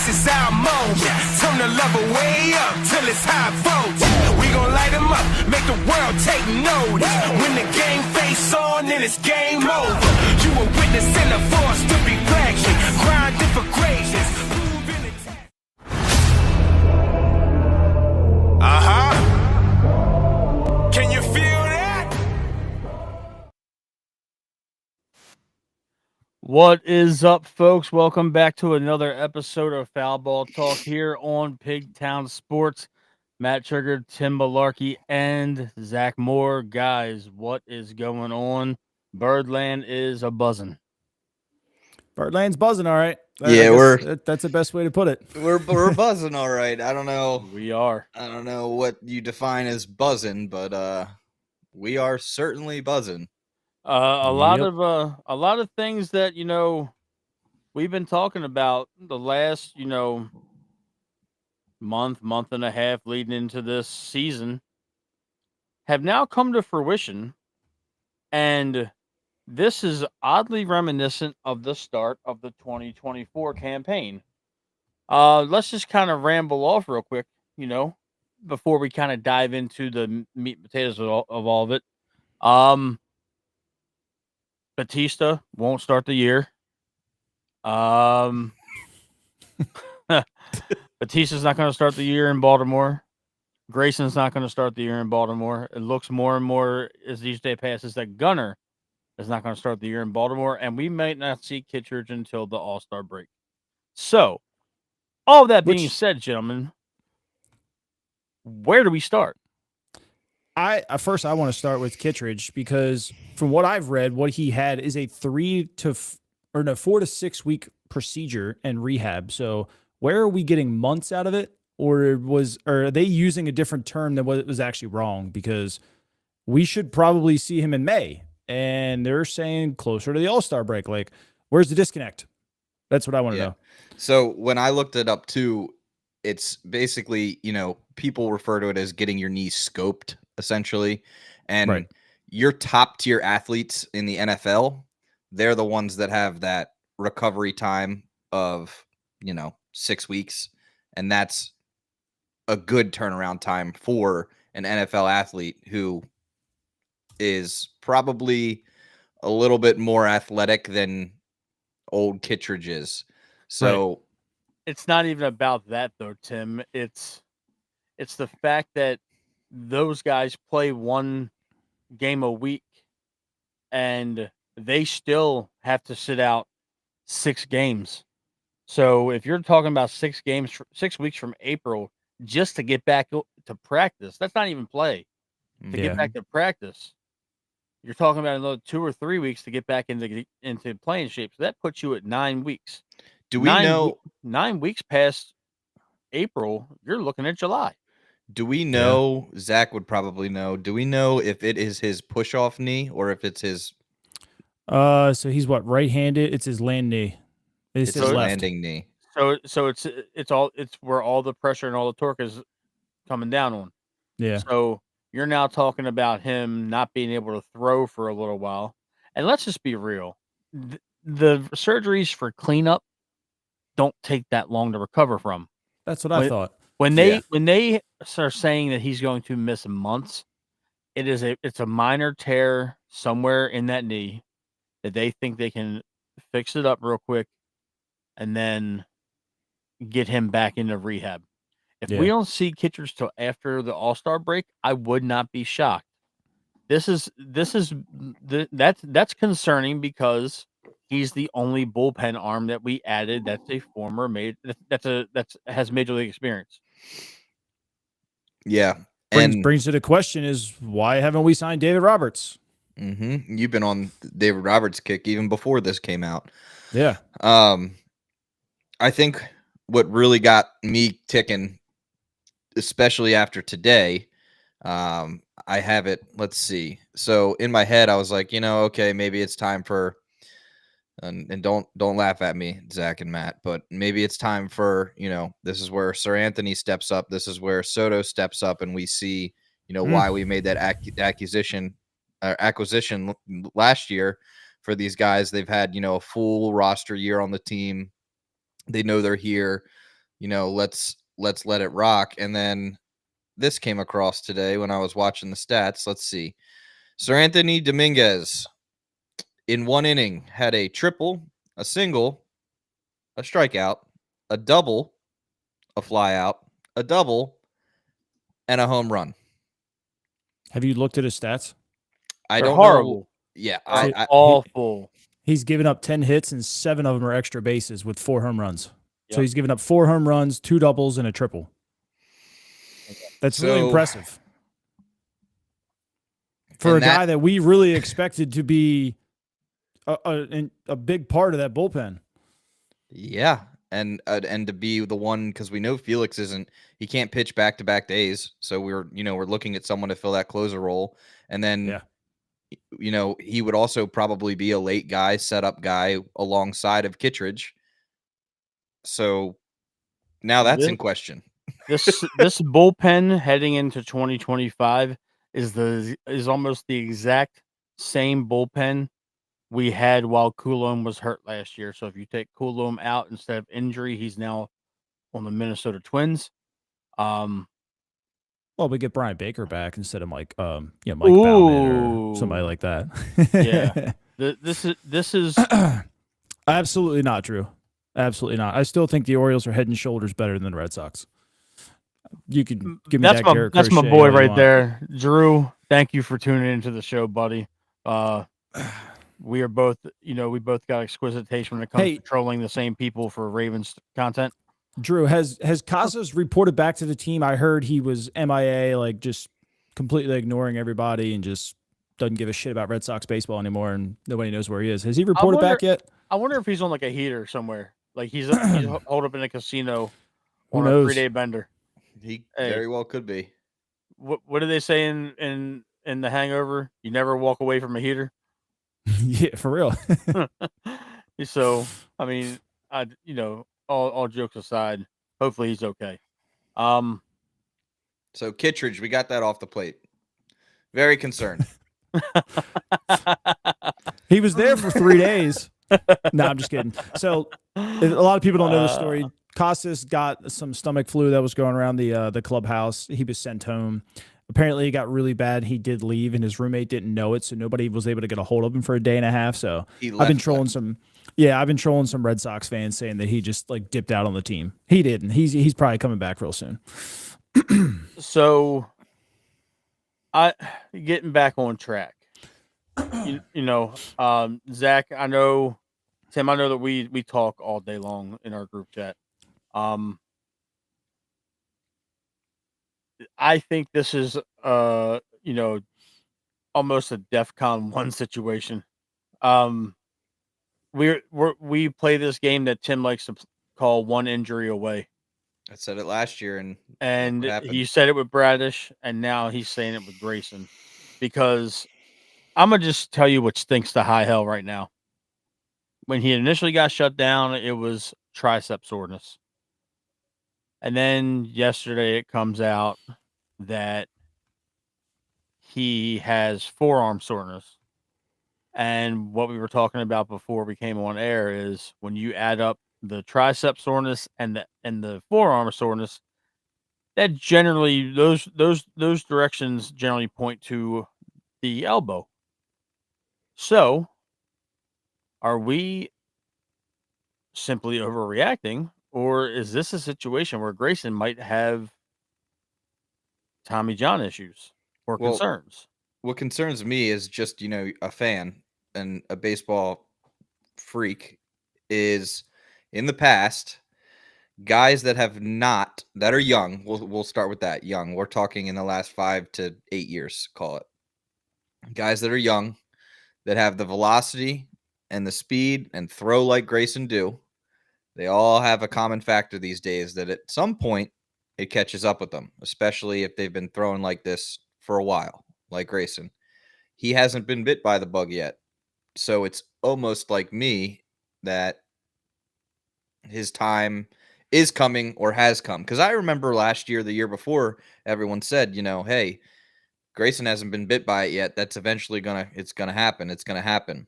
is our moment. Turn the level way up till it's high voltage. We gon' light 'em up, make the world take notice. When the game face on, then it's game over. You a witness and a force to be reckoned. Grinding for greatness. Proving the test. Can you feel that? What is up, folks? Welcome back to another episode of Foul Ball Talk here on Pigtown Sports. Matt Trigger, Tim Malarkey, and Zach Moore. Guys, what is going on? Birdland is a buzzing. Birdland's buzzing, all right. Yeah, That's the best way to put it. we're buzzing all right. I don't know. We are. I don't know what you define as buzzing, but we are certainly buzzing. A lot of things that we've been talking about the last month and a half leading into this season have now come to fruition, and this is oddly reminiscent of the start of the 2024 campaign. Let's just kind of ramble off real quick, before we kind of dive into the meat and potatoes of all of it. Batista won't start the year. Batista's not going to start the year in Baltimore. Grayson's not going to start the year in Baltimore. It looks more and more as each day passes that Gunner is not going to start the year in Baltimore, and we might not see Kittredge until the All-Star break. So, all that being said, gentlemen, where do we start? First I want to start with Kittredge because from what I've read, what he had is a 4 to 6 week procedure and rehab. So where are we getting months out of it, or are they using a different term than what was actually wrong? Because we should probably see him in May, and they're saying closer to the All-Star break. Like, where's the disconnect? That's what I want to know. So when I looked it up too, it's basically, people refer to it as getting your knee scoped, essentially. And Right. your top tier athletes in the NFL, they're the ones that have that recovery time of, 6 weeks. And that's a good turnaround time for an NFL athlete who is probably a little bit more athletic than old Kittredge is. So It's not even about that though, Tim. It's the fact that those guys play one game a week and they still have to sit out 6 games. So if you're talking about 6 games, 6 weeks from April just to get back to practice, that's not even play. To get back to practice, you're talking about another 2 or 3 weeks to get back into playing shape. So that puts you at 9 weeks. do we know 9 weeks past April, you're looking at July. Do we know, Zach would probably know, do we know if it is his push-off knee or if it's his... So he's what, right-handed? It's his land knee. It's his landing knee. So it's where all the pressure and all the torque is coming down on. Yeah. So you're now talking about him not being able to throw for a little while. And let's just be real. The surgeries for cleanup don't take that long to recover from. That's what I thought. When they are saying that he's going to miss months, it's a minor tear somewhere in that knee that they think they can fix it up real quick and then get him back into rehab. If we don't see Kittredge till after the All-Star break, I would not be shocked. That's concerning because he's the only bullpen arm that we added. That's a former has major league experience. Yeah, brings to the question is why haven't we signed David Roberts? Mm-hmm. You've been on David Roberts' kick even before this came out. Yeah. I think what really got me ticking, especially after today, I have it. Let's see. So in my head, I was like, okay, maybe it's time for, and don't laugh at me, Zach and Matt, but maybe it's time for, this is where Sir Anthony steps up. This is where Soto steps up, and we see, why we made that acquisition last year for these guys. They've had, a full roster year on the team. They know they're here. let's let it rock. And then this came across today when I was watching the stats. Let's see. Sir Anthony Dominguez in 1 inning had a triple, a single, a strikeout, a double, a flyout, a double, and a home run. Have you looked at his stats? I They're don't horrible. know. Yeah, They're awful. He's given up 10 hits and 7 of them are extra bases with 4 home runs. So Yep. he's given up 4 home runs, 2 doubles, and a triple. That's really impressive. For a guy that we really expected to be a big part of that bullpen. Yeah, and to be the one, because we know Felix he can't pitch back-to-back days, so we're looking at someone to fill that closer role, and then he would also probably be a late guy, setup guy alongside of Kittredge. So now that's in question. This bullpen heading into 2025 is almost the exact same bullpen we had while Coulomb was hurt last year. So if you take Coulomb out instead of injury, he's now on the Minnesota Twins. Well, we get Brian Baker back instead of Mike Baumann or somebody like that. Yeah, this is absolutely not true. Absolutely not. I still think the Orioles are head and shoulders better than the Red Sox. You can give me that's my boy right there, Drew. Thank you for tuning into the show, buddy. We are both, we both got exquisite taste when it comes to trolling the same people for Ravens content. Drew, has Casas reported back to the team? I heard he was MIA, like just completely ignoring everybody and just doesn't give a shit about Red Sox baseball anymore, and nobody knows where he is. Has he reported back yet? I wonder if he's on like a heater somewhere. Like he's holed up in a casino on a 3-day bender. He very well could be. What do they say in The Hangover? You never walk away from a heater. Yeah, for real. So, I mean, all jokes aside, hopefully he's okay. So Kittredge, we got that off the plate. Very concerned. He was there for 3 days. No, I'm just kidding. So a lot of people don't know the story. Casas got some stomach flu that was going around the clubhouse. He was sent home. Apparently it got really bad. He did leave and his roommate didn't know it. So nobody was able to get a hold of him for a day and a half. So I've been trolling some Red Sox fans saying that he just like dipped out on the team. He didn't. He's probably coming back real soon. So getting back on track, Zach, Tim, I know that we talk all day long in our group chat. I think this is almost a DEFCON 1 situation. We play this game that Tim likes to call one injury away. I said it last year, and you said it with Bradish, and now he's saying it with Grayson. Because I'm gonna just tell you what stinks to high hell right now. When he initially got shut down, it was tricep soreness. And then yesterday it comes out that he has forearm soreness. And what we were talking about before we came on air is when you add up the tricep soreness and the forearm soreness, that generally those directions generally point to the elbow. So are we simply overreacting, or is this a situation where Grayson might have Tommy John issues or concerns? What concerns me is just, a fan and a baseball freak is in the past, guys that are young, we'll start with that, young. We're talking in the last 5 to 8 years, call it. Guys that are young, that have the velocity and the speed and throw like Grayson do, they all have a common factor these days that at some point it catches up with them, especially if they've been throwing like this for a while, like Grayson. He hasn't been bit by the bug yet. So it's almost like me that his time is coming or has come. Because I remember last year, the year before, everyone said, hey, Grayson hasn't been bit by it yet. That's eventually it's gonna happen. It's gonna happen.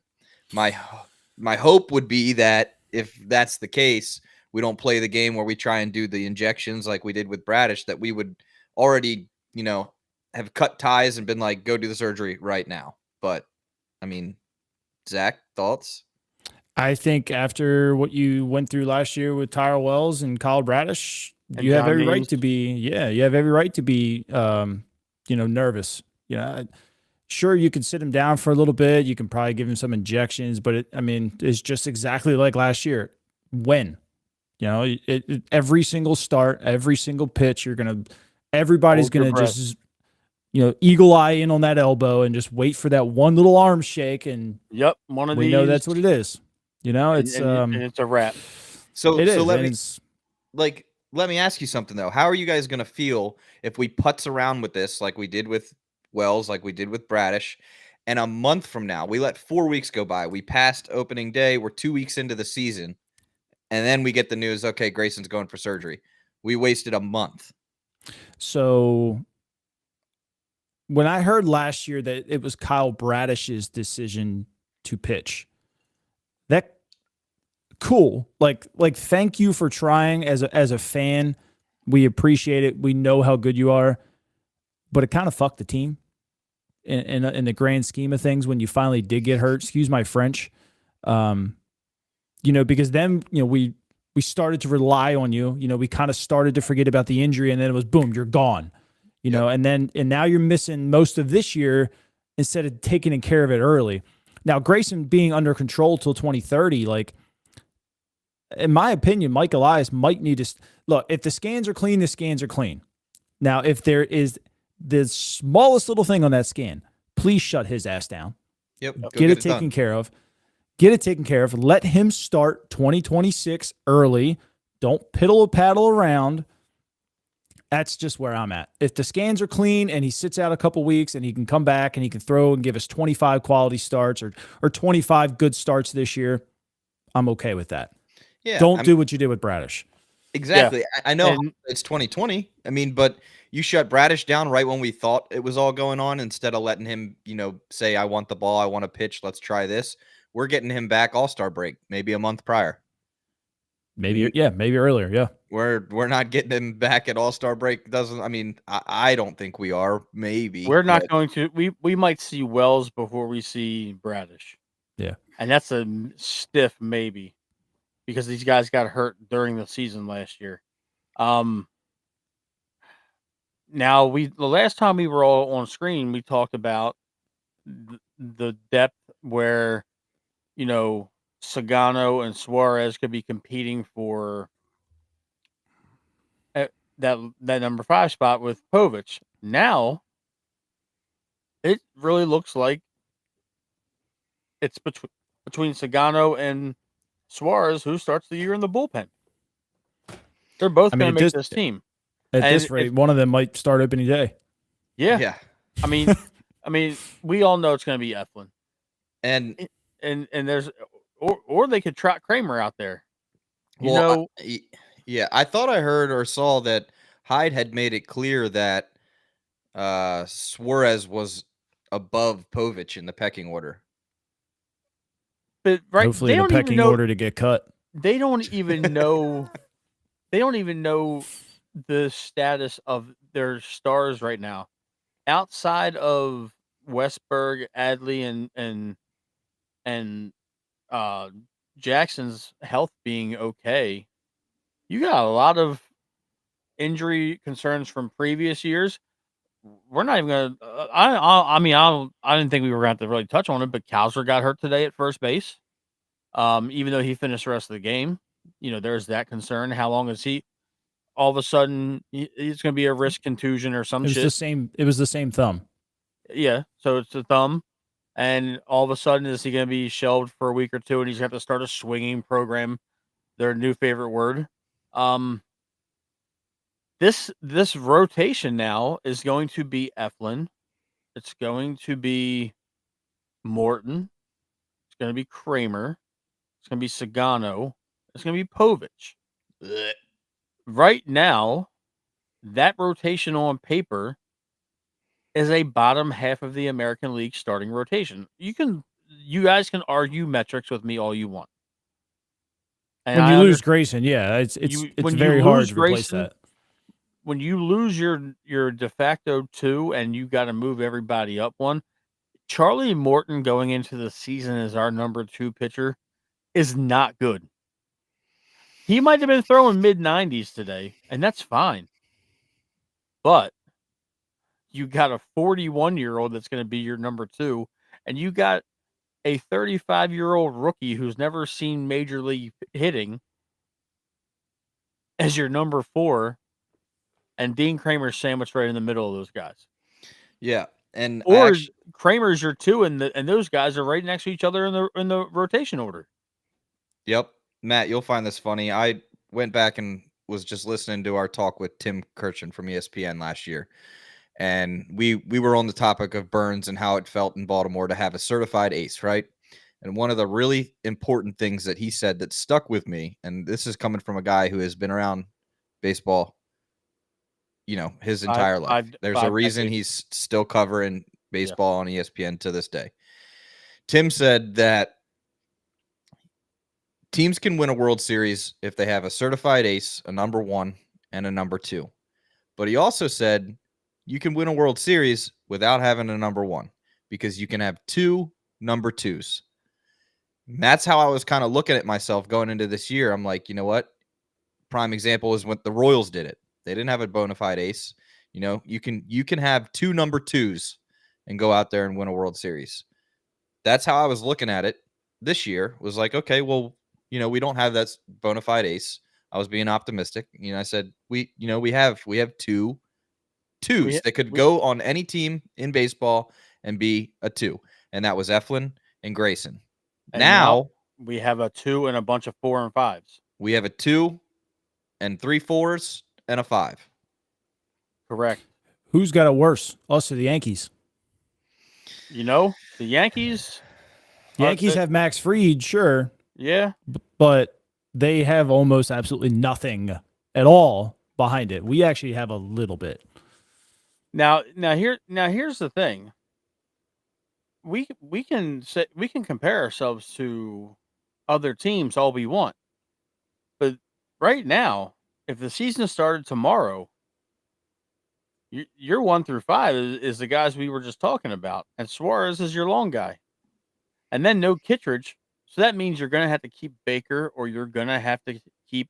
My hope would be that if that's the case, we don't play the game where we try and do the injections like we did with Bradish, that we would already, have cut ties and been like, go do the surgery right now. But I mean, Zach, thoughts? I think after what you went through last year with Tyrell Wells and Kyle Bradish, And you have John every right Means. to be, you have every right to be, nervous. Sure, you can sit him down for a little bit. You can probably give him some injections, but it's just exactly like last year. When, every single start, every single pitch, everybody's Hold your going to breath. just, eagle eye in on that elbow and just wait for that one little arm shake. And Yep, one of we these. know that's what it is. It's, and it's a wrap. So it is. let And me it's, let me ask you something though. How are you guys going to feel if we putz around with this like we did with Wells, like we did with Bradish, and a month from now we let 4 weeks go by? We passed opening day. We're 2 weeks into the season, and then we get the news. Okay, Grayson's going for surgery. We wasted a month. So when I heard last year that it was Kyle Bradish's decision to pitch, that cool. Like thank you for trying as a fan. We appreciate it. We know how good you are, but it kind of fucked the team in the grand scheme of things when you finally did get hurt. Excuse my French. Because then, we started to rely on you. We kind of started to forget about the injury, and then it was boom, you're gone. And now you're missing most of this year instead of taking care of it early. Now, Grayson being under control till 2030, like, in my opinion, Mike Elias might need to look. If the scans are clean, the scans are clean. Now, if there is the smallest little thing on that scan, please shut his ass down. Yep. Get it taken care of. Get it taken care of. Let him start 2026 early. Don't piddle or paddle around. That's just where I'm at. If the scans are clean and he sits out a couple weeks and he can come back and he can throw and give us 25 quality starts or 25 good starts this year, I'm okay with that. Yeah. Don't do what you did with Bradish. Exactly. Yeah. I know And- it's 2020. But you shut Bradish down right when we thought it was all going on instead of letting him, say, I want the ball, I want to pitch, let's try this. We're getting him back All-Star break, maybe a month prior. Maybe earlier. Yeah. We're not getting him back at All-Star break. I don't think we are. Maybe We're not but- going to. We might see Wells before we see Bradish. Yeah. And that's a stiff maybe, because these guys got hurt during the season last year. Now the last time we were all on screen, we talked about the depth where, Sagano and Suarez could be competing for that number 5 spot with Povich. Now it really looks like it's between Sagano and Suarez who starts the year in the bullpen. They're both going to make this team. At And this rate, one of them might start opening day. Yeah. Yeah. I mean, we all know it's going to be Eflin. And And there's or they could trot Kramer out there. I thought I heard or saw that Hyde had made it clear that Suarez was above Povich in the pecking order. But Hopefully, they the don't even pecking know, order to get cut. They don't even know. They don't even know the status of their stars right now, outside of Westberg, Adley, and Jackson's health being okay. You got a lot of injury concerns from previous years. We're not even gonna. I didn't think we were going to have to really touch on it, but Kowser got hurt today at first base. Even though he finished the rest of the game, there's that concern. How long is he? All of a sudden, it's going to be a wrist contusion or some It was shit. It was the same thumb. Yeah, so it's the thumb, and all of a sudden, is he going to be shelved for a week or two, and he's going to have to start a swinging program? Their new favorite word. This rotation now is going to be Eflin. It's going to be Morton. It's going to be Kramer. It's going to be Sagano. It's going to be Povich. Blech. Right now, that rotation on paper is a bottom half of the American League starting rotation. You guys can argue metrics with me all you want. And When I you lose understand Grayson, yeah, it's when you very hard lose to replace Grayson, that. when you lose your de facto 2 and you got to move everybody up one, Charlie Morton going into the season as our number 2 pitcher is not good. He might have been throwing mid-90s today, and that's fine. But you got a 41-year-old that's going to be your number 2, and you got a 35-year-old rookie who's never seen major league hitting as your number 4, and Dean Kramer's sandwiched right in the middle of those guys. Yeah, and I Or actually, Kramer's your 2, and those guys are right next to each other in the rotation order. yep, Matt, you'll find this funny. I went back and was just listening to our talk with Tim Kirchin from ESPN last year, and we were on the topic of Burns and how it felt in Baltimore to have a certified ace, right? And one of the really important things that he said that stuck with me, and this is coming from a guy who has been around baseball, his entire life. There's a Five reason decades. he's still covering baseball on ESPN to this day. Tim said that teams can win a World Series if they have a certified ace, a number 1, and a number 2. But he also said you can win a World Series without having a number 1 because you can have 2 number 2s. And that's how I was kind of looking at myself going into this year. I'm like, you know what? Prime example is when the Royals did it. They didn't have a bona fide ace. You can have 2 number 2s and go out there and win a World Series. That's how I was looking at it this year. Was like, okay, well, we don't have that bona fide ace. I was being optimistic. I said we have 2 2s that could go on any team in baseball and be a 2, and that was Eflin and Grayson. And Now we have a 2 and a bunch of 4 and 5s. we have a 2 and 3 4s and a 5. Correct. Who's got it worse, us or the Yankees? The Yankees. Yankees have Max Fried, sure, Yeah. but they have almost absolutely nothing at all behind it. We actually have a little bit. Now here's the thing. We can compare ourselves to other teams all we want, but right now, if the season started tomorrow, your 1 through 5 is the guys we were just talking about, and Suarez is your long guy, and then no Kittredge. So that means you're going to have to keep Baker, or you're going to have to keep,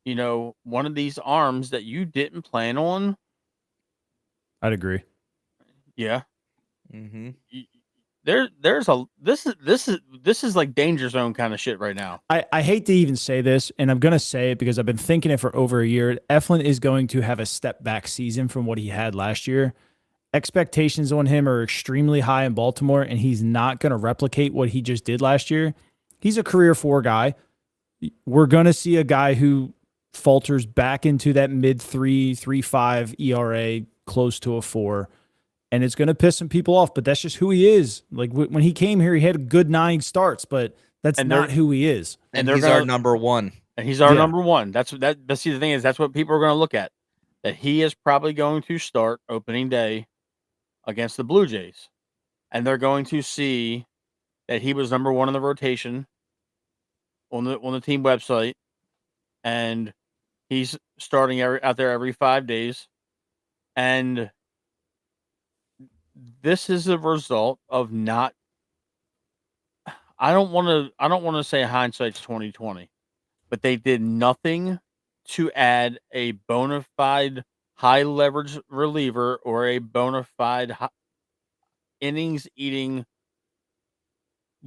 one of these arms that you didn't plan on. I'd agree. Yeah. Mm-hmm. This is like danger zone kind of shit right now. I hate to even say this, and I'm going to say it because I've been thinking it for over a year. Eflin is going to have a step back season from what he had last year. Expectations on him are extremely high in Baltimore, and he's not going to replicate what he just did last year. He's a career 4 guy. We're going to see a guy who falters back into that mid 3.5 ERA, close to a 4. And it's going to piss some people off, but that's just who he is. Like when he came here, he had a good 9 starts, but that's not who he is. And he's our number 1. And he's our number 1. But see, the thing is, that's what people are going to look at. That he is probably going to start opening day against the Blue Jays, and they're going to see that he was number 1 in the rotation on the team website, and he's starting out there every 5 days, and this is a result of not. I don't want to say hindsight's 2020, but they did nothing to add a bona fide high leverage reliever or a bona fide innings eating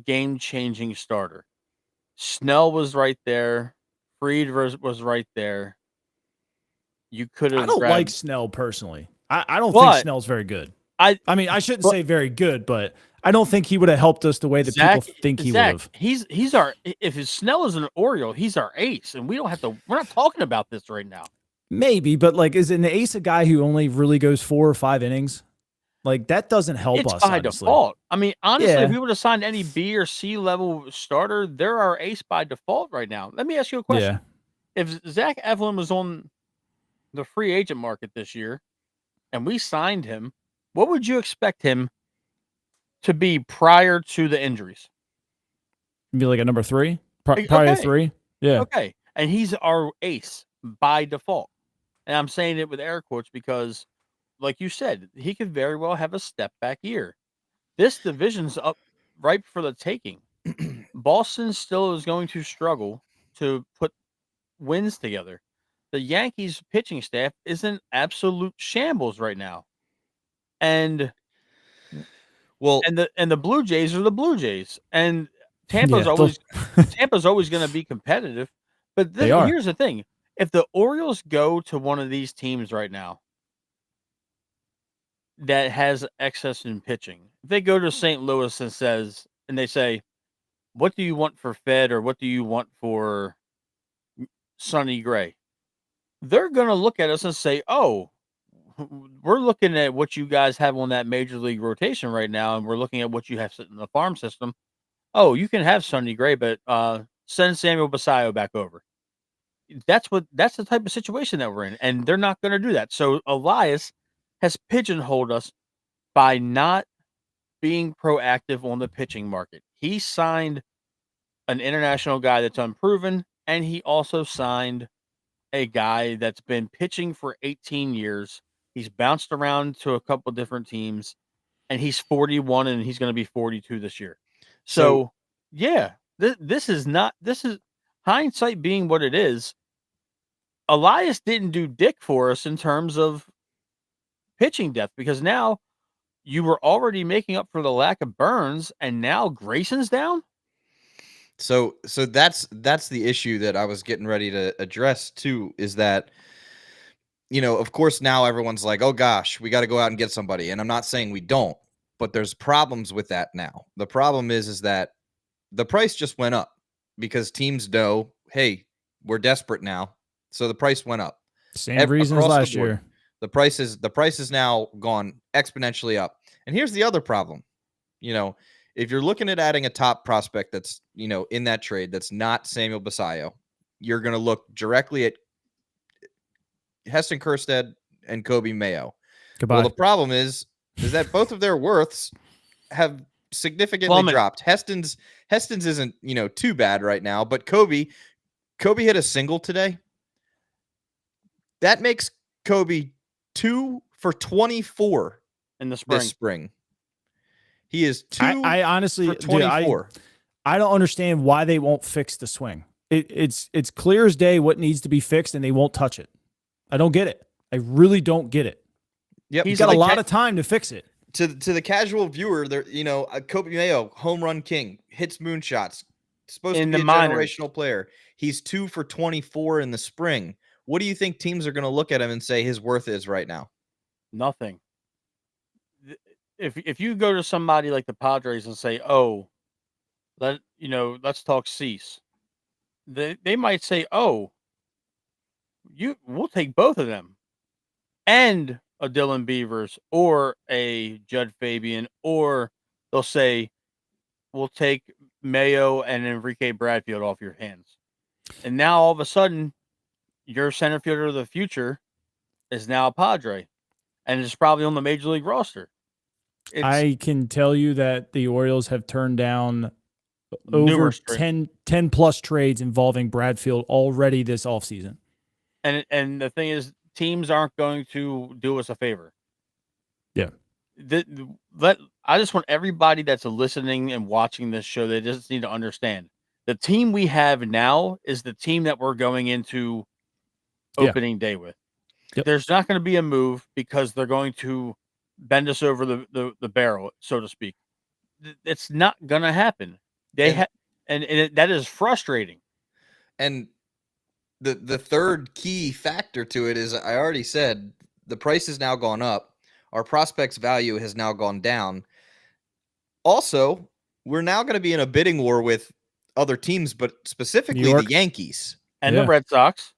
game changing starter. Snell was right there. Fried was right there. You could have. I don't like Snell personally. I don't think Snell's very good. I mean, I shouldn't say very good, but I don't think he would have helped us the way that people think he would have. He's our. If his Snell is an Oriole, he's our ace, and we don't have to. We're not talking about this right now. Maybe, but like, is an ace a guy who only really goes 4 or 5 innings? Like that doesn't help us. It's by honestly. default. I mean, honestly, if we would have signed any B or C level starter, they're our ace by default right now. Let me ask you a question. Yeah. If Zach Eflin was on the free agent market this year, and we signed him, what would you expect him to be prior to the injuries? Be like a number 3. Probably a Okay. 3. Yeah. Okay. And he's our ace by default. And I'm saying it with air quotes because, like you said, he could very well have a step back year. This division's up ripe for the taking. Boston still is going to struggle to put wins together. The Yankees pitching staff is in absolute shambles right now. And Well, the Blue Jays are the Blue Jays. And Tampa's Yeah, always Tampa's always going to be competitive. But They are. here's the thing. If the Orioles go to one of these teams right now that has excess in pitching, if they go to St. Louis and they say, what do you want for Fed or what do you want for Sonny Gray? They're going to look at us and say, oh, we're looking at what you guys have on that major league rotation right now, and we're looking at what you have sitting in the farm system. Oh, you can have Sonny Gray, but send Samuel Basallo back over. That's the type of situation that we're in, and they're not going to do that. So Elias has pigeonholed us by not being proactive on the pitching market. He signed an international guy that's unproven, and he also signed a guy that's been pitching for 18 years. He's bounced around to a couple different teams, and he's 41, and he's going to be 42 this year. So yeah, this is hindsight being what it is. Elias didn't do dick for us in terms of pitching depth because now you were already making up for the lack of Burns, and now Grayson's down. So that's the issue that I was getting ready to address too, is that, of course now everyone's like, oh gosh, we got to go out and get somebody. And I'm not saying we don't, but there's problems with that now. The problem is that the price just went up because teams know, hey, we're desperate now. So the price went up. Same reason as last year. The price is now gone exponentially up. And here's the other problem. If you're looking at adding a top prospect that's, in that trade, that's not Samuel Basallo, you're going to look directly at Heston Kjerstad and Kobe Mayo. Goodbye. Well, the problem is that both of their worths have significantly dropped. Heston's isn't, too bad right now, but Kobe hit a single today. That makes Kobe 2 for 24 in the spring. This spring. He is 2 I honestly, for 24. Dude, I don't understand why they won't fix the swing. It's clear as day what needs to be fixed, and they won't touch it. I don't get it. I really don't get it. Yep. He's got a lot of time to fix it. To the casual viewer, there, Kobe Mayo, home run king, hits moonshots, supposed to be a generational player. He's 2 for 24 in the spring. What do you think teams are going to look at him and say his worth is right now? Nothing. If you go to somebody like the Padres and say, "Oh, let's talk Cease," they might say, "Oh, we'll take both of them," and a Dylan Beavers or a Judd Fabian, or they'll say, "We'll take Mayo and Enrique Bradfield off your hands," and now all of a sudden, your center fielder of the future is now a Padre, and it's probably on the major league roster. I can tell you that the Orioles have turned down over 10 plus trades involving Bradfield already this offseason. And the thing is, teams aren't going to do us a favor. Yeah. I just want everybody that's listening and watching this show, they just need to understand the team we have now is the team that we're going into opening day with. Yep. There's not going to be a move because they're going to bend us over the barrel, so to speak. It's not going to happen. That is frustrating. And the third key factor to it is, I already said, the price has now gone up. Our prospects value has now gone down. Also, we're now going to be in a bidding war with other teams, but specifically the Yankees and the Red Sox.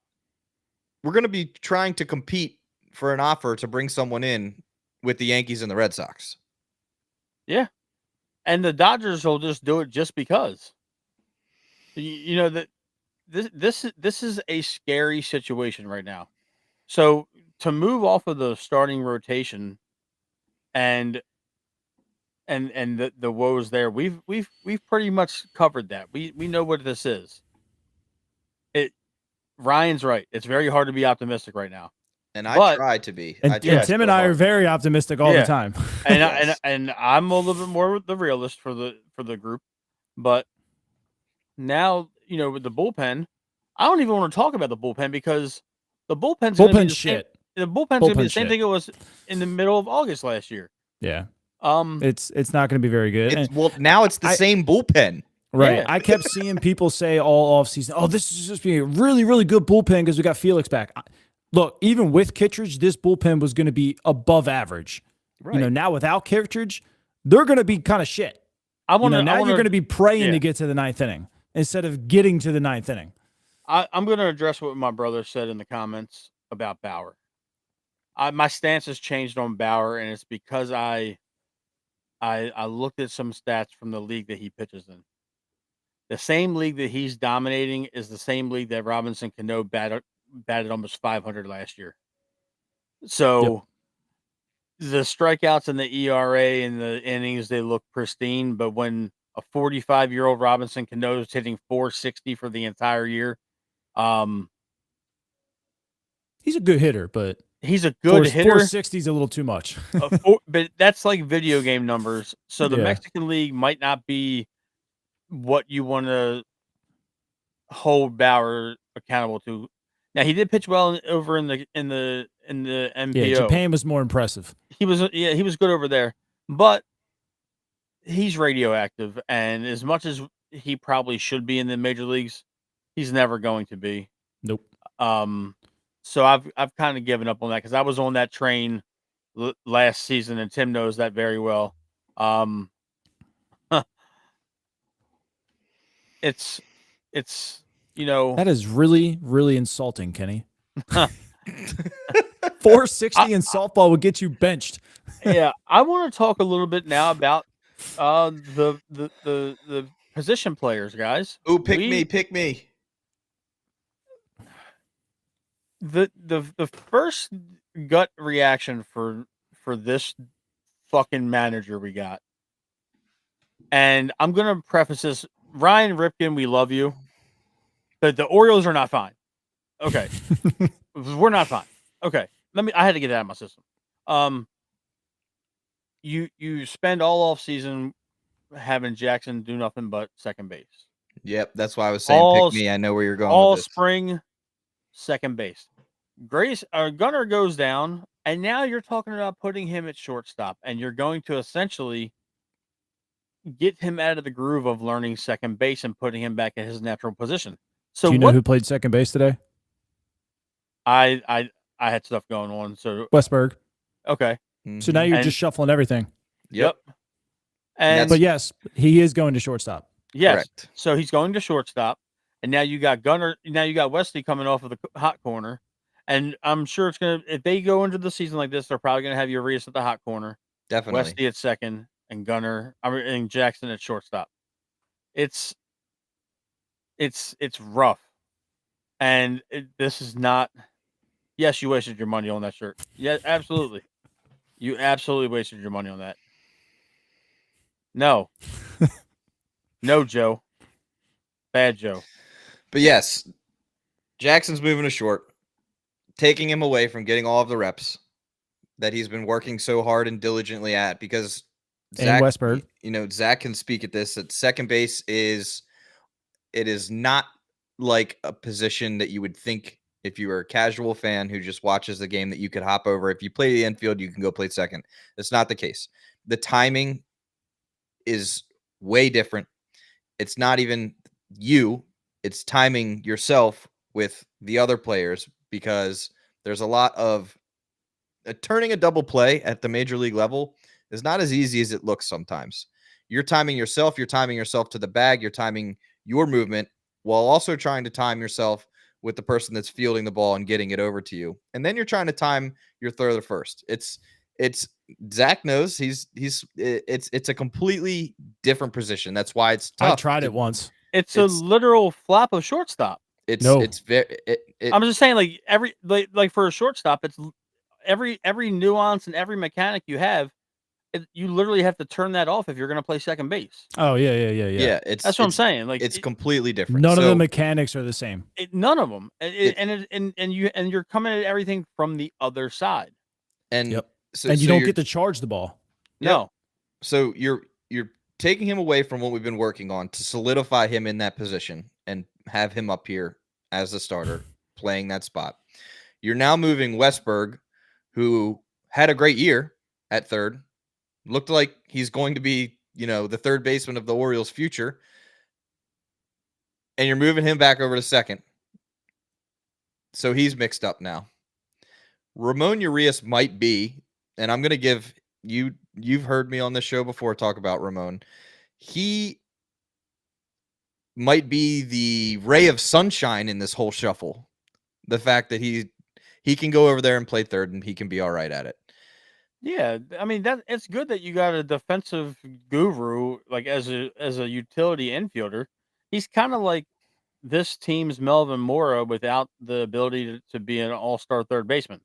We're going to be trying to compete for an offer to bring someone in with the Yankees and the Red Sox. Yeah. And the Dodgers will just do it just because. That this is a scary situation right now. So to move off of the starting rotation and and the woes there. We've pretty much covered that. We know what this is. Ryan's right. It's very hard to be optimistic right now. And I But- try to be. And, I and try Tim so and I are hard. very optimistic all Yeah. the time. And Yes. and I'm a little bit more the realist for the group, but now with the bullpen, I don't even want to talk about the bullpen because the bullpen's gonna be Bullpen the same- shit. The bullpen's gonna be Bullpen the same shit. thing it was in the middle of August last year. Yeah, Um, it's not going to be very good. It's, And- well, now it's the same bullpen. Right. Yeah. I kept seeing people say all offseason, oh, this is just being a really, really good bullpen because we got Felix back. Look, even with Kittredge, this bullpen was going to be above average. Right. You know, now without Kittredge, they're going to be kind of shit. I want to. Now you're going to be praying yeah. to get to the ninth inning instead of getting to the ninth inning. I'm going to address what my brother said in the comments about Bauer. My stance has changed on Bauer, and it's because I looked at some stats from the league that he pitches in. The same league that he's dominating is the same league that Robinson Cano batted almost 500 last year. So the strikeouts and the ERA and the innings, they look pristine. But when a 45-year-old Robinson Cano is hitting 460 for the entire year, He's a good hitter, but he's a good hitter. 460 is a little too much. But that's like video game numbers. So the Yeah. Mexican League might not be what you want to hold Bauer accountable to. Now he did pitch well over in the MPO. Yeah, Japan was more impressive. He was good over there, but he's radioactive, and as much as he probably should be in the major leagues, he's never going to be. Nope. So I've kind of given up on that because I was on that train last season, and Tim knows that very well. It's That is really, really insulting, Kenny. 460 in softball would get you benched. yeah. I want to talk a little bit now about the position players, guys. Ooh, pick me. The first gut reaction for this fucking manager we got, and I'm gonna preface this: Ryan Ripken, we love you, but the Orioles are not fine. Okay, we're not fine. Okay, I had to get that out of my system. You spend all off season having Jackson do nothing but second base. Yep, that's why I was saying pick me. I know where you're going All with this. spring, second base. Gunnar goes down, and now you're talking about putting him at shortstop, and you're going to essentially get him out of the groove of learning second base and putting him back in his natural position. So Do you know who played second base today? I had stuff going on. So Westberg. okay, So now you're And- just shuffling everything. Yep. and But yes, he is going to shortstop. yes, Correct. so he's going to shortstop, and now you got Gunnar. Now you got Wesley coming off of the hot corner, and I'm sure it's gonna. If they go into the season like this, they're probably gonna have Urias at the hot corner, Definitely. Wesley at second, and and Jackson at shortstop. It's rough, and this is not. Yes, you wasted your money on that shirt. Yeah, absolutely. You absolutely wasted your money on that. No. No, Joe. Bad Joe. But yes, Jackson's moving to short, taking him away from getting all of the reps that he's been working so hard and diligently at because And Westberg. Zach can speak at this. At second base is not like a position that you would think if you were a casual fan who just watches the game that you could hop over. If you play the infield, you can go play second. That's not the case. The timing is way different. It's not even you. It's timing yourself with the other players because there's a lot of turning a double play at the major league level is not as easy as it looks sometimes. You're timing yourself to the bag, you're timing your movement while also trying to time yourself with the person that's fielding the ball and getting it over to you. And then you're trying to time your third or first. It's Zach knows it's a completely different position. That's why it's tough. I tried it once. It's a literal flop of shortstop. It's very I'm just saying, like like for a shortstop, it's every nuance and every mechanic you have you literally have to turn that off if you're going to play second base. Oh yeah. Yeah, it's That's what I'm saying. Like it's completely different. None of the So- mechanics are the same. none of them, and you're coming at everything from the other side. and Yep. so, And you so don't you're- get to charge the ball. No, So you're taking him away from what we've been working on to solidify him in that position and have him up here as a starter playing that spot. You're now moving Westberg, who had a great year at third, looked like he's going to be, the third baseman of the Orioles' future, and you're moving him back over to second. So he's mixed up now. Ramon Urias might be, and I'm going to give you've heard me on this show before talk about Ramon. He might be the ray of sunshine in this whole shuffle. The fact that he can go over there and play third and he can be all right at it. yeah, I mean that it's good that you got a defensive guru like as a utility infielder. He's kind of like this team's Melvin Mora without the ability to be an all-star third baseman.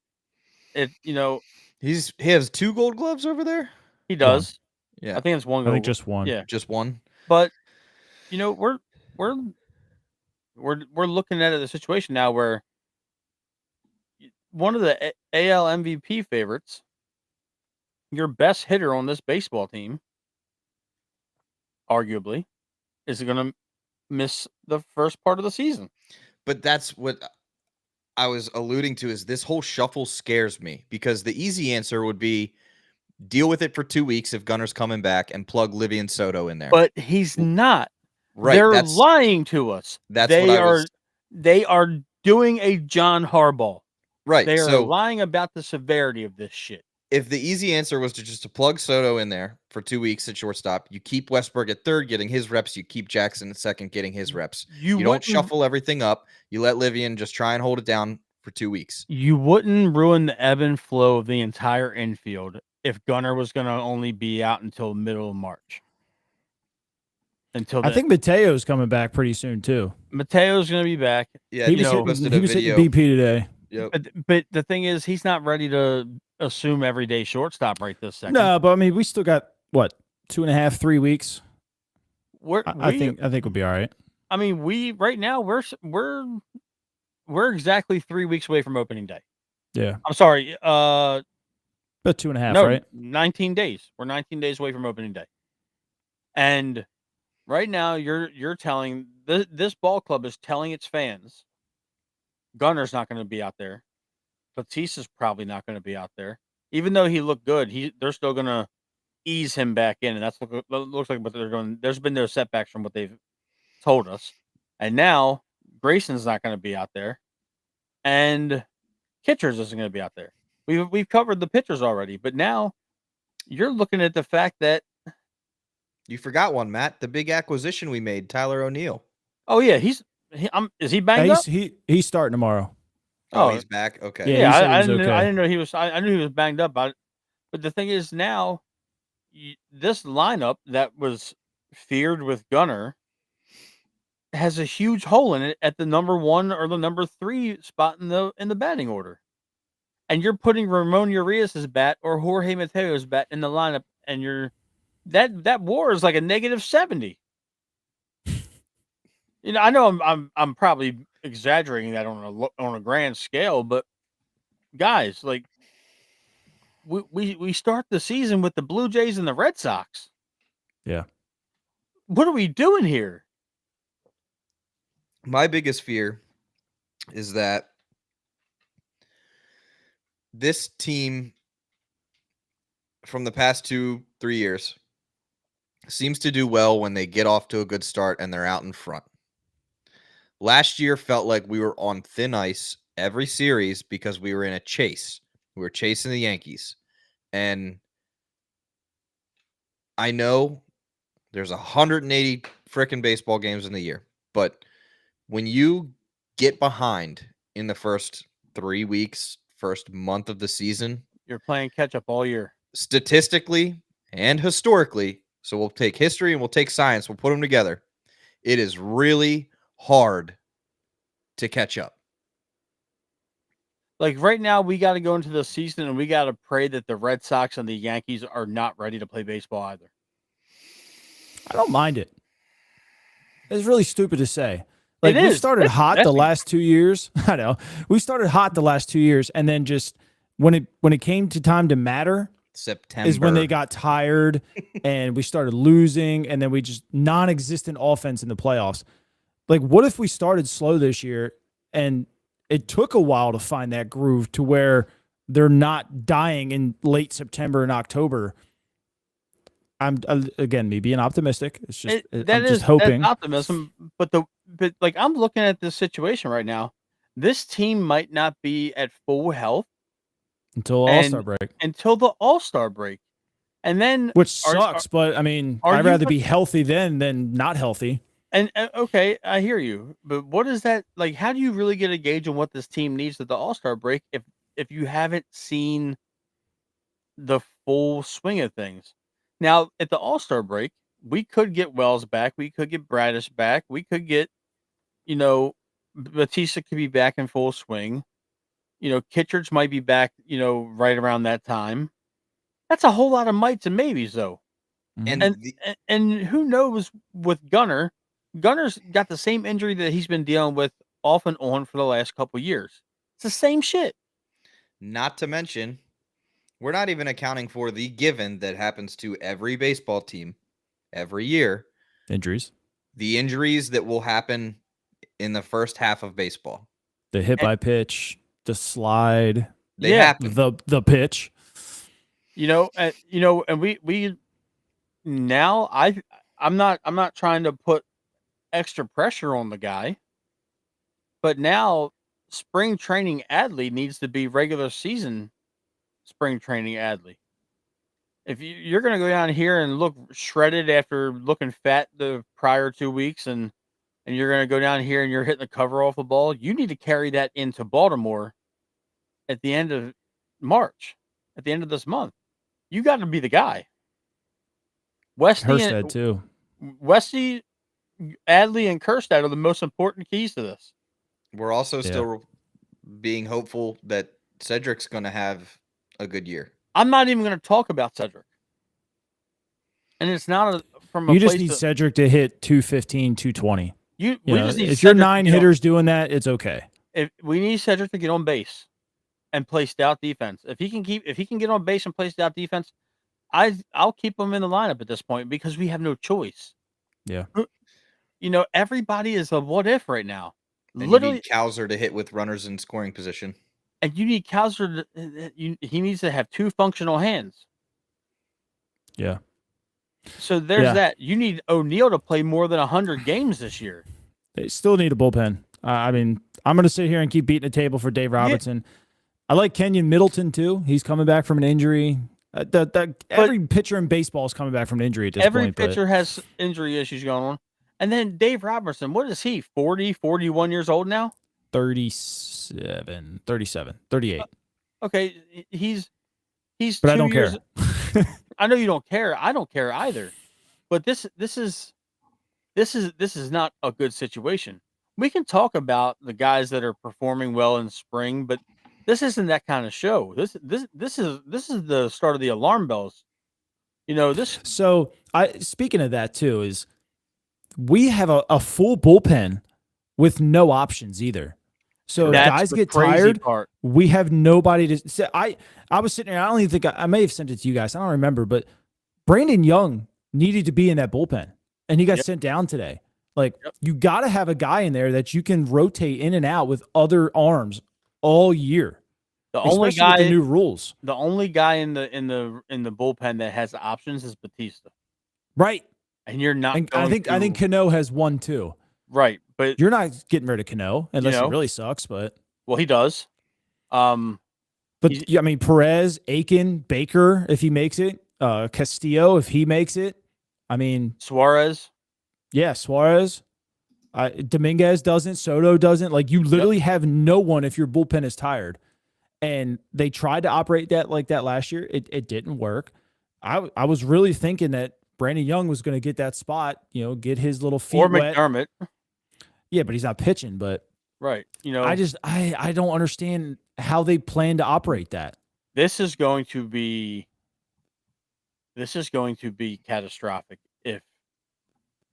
He Has 2 Gold Gloves over there. he does. Yeah, I think it's one. I think goal. just one. Yeah, just one. but we're looking at the situation now where one of the AL MVP favorites, your best hitter on this baseball team, arguably, is going to miss the first part of the season. But that's what I was alluding to is this whole shuffle scares me because the easy answer would be deal with it for 2 weeks if Gunner's coming back and plug Livian Soto in there. But he's not. Right, They're lying to us. That's what I was. They are doing a John Harbaugh. Right. They are So lying about the severity of this shit. if the easy answer was to plug Soto in there for 2 weeks at shortstop, you keep Westberg at third, getting his reps. You keep Jackson at second, getting his reps. You don't shuffle everything up. You let Livian just try and hold it down for 2 weeks. You wouldn't ruin the ebb and flow of the entire infield if Gunner was going to only be out until middle of March. I think Mateo's coming back pretty soon too. Mateo's going to be back. Yeah, he he was, posted he a was hitting video. BP today. Yep. But the thing is, he's not ready to assume everyday shortstop right this second. No, but I mean, we still got what 2.5, 3 weeks. I think we'll be all right. I mean, right now we're exactly 3 weeks away from opening day. Yeah, I'm sorry. about 2.5, No, right? 19 days. We're 19 days away from opening day. And right now you're telling this ball club is telling its fans Gunner's not going to be out there. Batista's probably not going to be out there. Even though he looked good, they're still going to ease him back in, and that's what looks like what they're doing. There's been no setbacks from what they've told us. And now Grayson's not going to be out there. And Kitchers isn't going to be out there. We've covered the pitchers already, but now you're looking at the fact that You forgot one, Matt. The big acquisition we made, Tyler O'Neill. oh yeah, is he banged up? He's starting tomorrow. Oh, Oh. he's back. Okay. Yeah, Yeah, he said I he's didn't. okay. I didn't know he was. I knew he was banged up. But the thing is, now this lineup that was feared with Gunner has a huge hole in it at the number 1 or the number 3 spot in the batting order, and you're putting Ramon Urias' bat or Jorge Mateo's bat in the lineup, and that WAR is like a -70. I know I'm probably exaggerating that on a grand scale, but guys, like we start the season with the Blue Jays and the Red Sox. Yeah. What are we doing here? My biggest fear is that this team from the past 2-3 years seems to do well when they get off to a good start and they're out in front. Last year felt like we were on thin ice every series because we were in a chase. We were chasing the Yankees. And I know there's 180 frickin' baseball games in the year, but when you get behind in the first 3 weeks, first month of the season, You're playing catch up all year. statistically and historically, so we'll take history and we'll take science, we'll put them together. It is really hard to catch up. Like right now, we got to go into the season and we got to pray that the Red Sox and the Yankees are not ready to play baseball either. I don't mind it. It's really stupid to say. Like It we is. started It's hot the messy. last 2 years. I know. We started hot the last 2 years, and then just when it came to time to matter September is when they got tired and we started losing, and then we just non-existent offense in the playoffs. Like, what if we started slow this year and it took a while to find that groove to where they're not dying in late September and October? I'm again, me being optimistic. It's just I'm just hoping. That's optimism, but like I'm looking at this situation right now. This team might not be at full health Until All-Star break. until the All-Star break, and then Which sucks, but I mean, are I'd you rather go- be healthy then than not healthy. And okay, I hear you, but what is that like? How do you really get a gauge on what this team needs at the All-Star break if you haven't seen the full swing of things? Now at the All-Star break, we could get Wells back, we could get Bradish back, we could get Batista could be back in full swing. Kittredge might be back, right around that time. That's a whole lot of mights and maybes, though. and And the- and who knows with Gunnar? Gunner's got the same injury that he's been dealing with off and on for the last couple years. It's the same shit. not to mention, we're not even accounting for the given that happens to every baseball team every year. Injuries. The injuries that will happen in the first half of baseball. The hit by pitch, the slide, They Yeah. happen. the pitch. And we now I'm not trying to put extra pressure on the guy, but now spring training Adley needs to be regular season spring training Adley. If you're going to go down here and look shredded after looking fat the prior 2 weeks, and you're going to go down here and you're hitting the cover off the ball, you need to carry that into Baltimore at the end of March, at the end of this month. You got to be the guy. Herstead too. Westy, Adley, and Kerstad are the most important keys to this. We're also still being hopeful that Cedric's going to have a good year. I'm not even going to talk about Cedric. And it's not from a You just place need to, Cedric to hit 215, 220. we You know, just need if you're Cedric to 9 get on- hitters doing that, it's okay. If we need Cedric to get on base and play stout defense. If he can get on base and play stout defense, I'll keep him in the lineup at this point because we have no choice. Yeah. Everybody is a what if right now. And Literally, you need Cowser to hit with runners in scoring position. and you need Cowser. He needs to have 2 functional hands. Yeah. So there's Yeah. that. You need O'Neill to play more than 100 games this year. They still need a bullpen. I mean, I'm going to sit here and keep beating the table for Dave Robertson. I like Kenyon Middleton too. He's coming back from an injury. Every pitcher in baseball is coming back from an injury at this Every point. but pitcher has injury issues going on. And then Dave Robertson, what is he? 40, 41 years old now? 37, 38. Okay, he's But I 2 don't years. care. I know you don't care. I don't care either. But this is not a good situation. We can talk about the guys that are performing well in spring, but this isn't that kind of show. This is the start of the alarm bells. This So speaking of that too, is we have a full bullpen with no options either. So if that's guys the get crazy tired, part. we have nobody to say. I was sitting there. I don't even think I may have sent it to you guys. I don't remember, but Brandon Young needed to be in that bullpen, and he got Yep. sent down today. Like Yep. you got to have a guy in there that you can rotate in and out with other arms all year. The only Especially with guy the new rules, The only guy in the bullpen that has options is Batista, right? and you're not. And I think Cano has one too. right, but You're not getting rid of Cano unless know. it really sucks, but. well, he does. But He's- yeah, I mean, Perez, Aiken, Baker, if he makes it, Castillo, if he makes it, I mean, Suarez. yeah, Suarez, Dominguez doesn't, Soto doesn't. Like you literally have no one if your bullpen is tired. And they tried to operate that like that last year. It didn't work. I was really thinking that Brandon Young was going to get that spot, get his little feet Or wet. McDermott. Yeah, but he's not pitching. But Right. I don't understand how they plan to operate that. This is going to be catastrophic if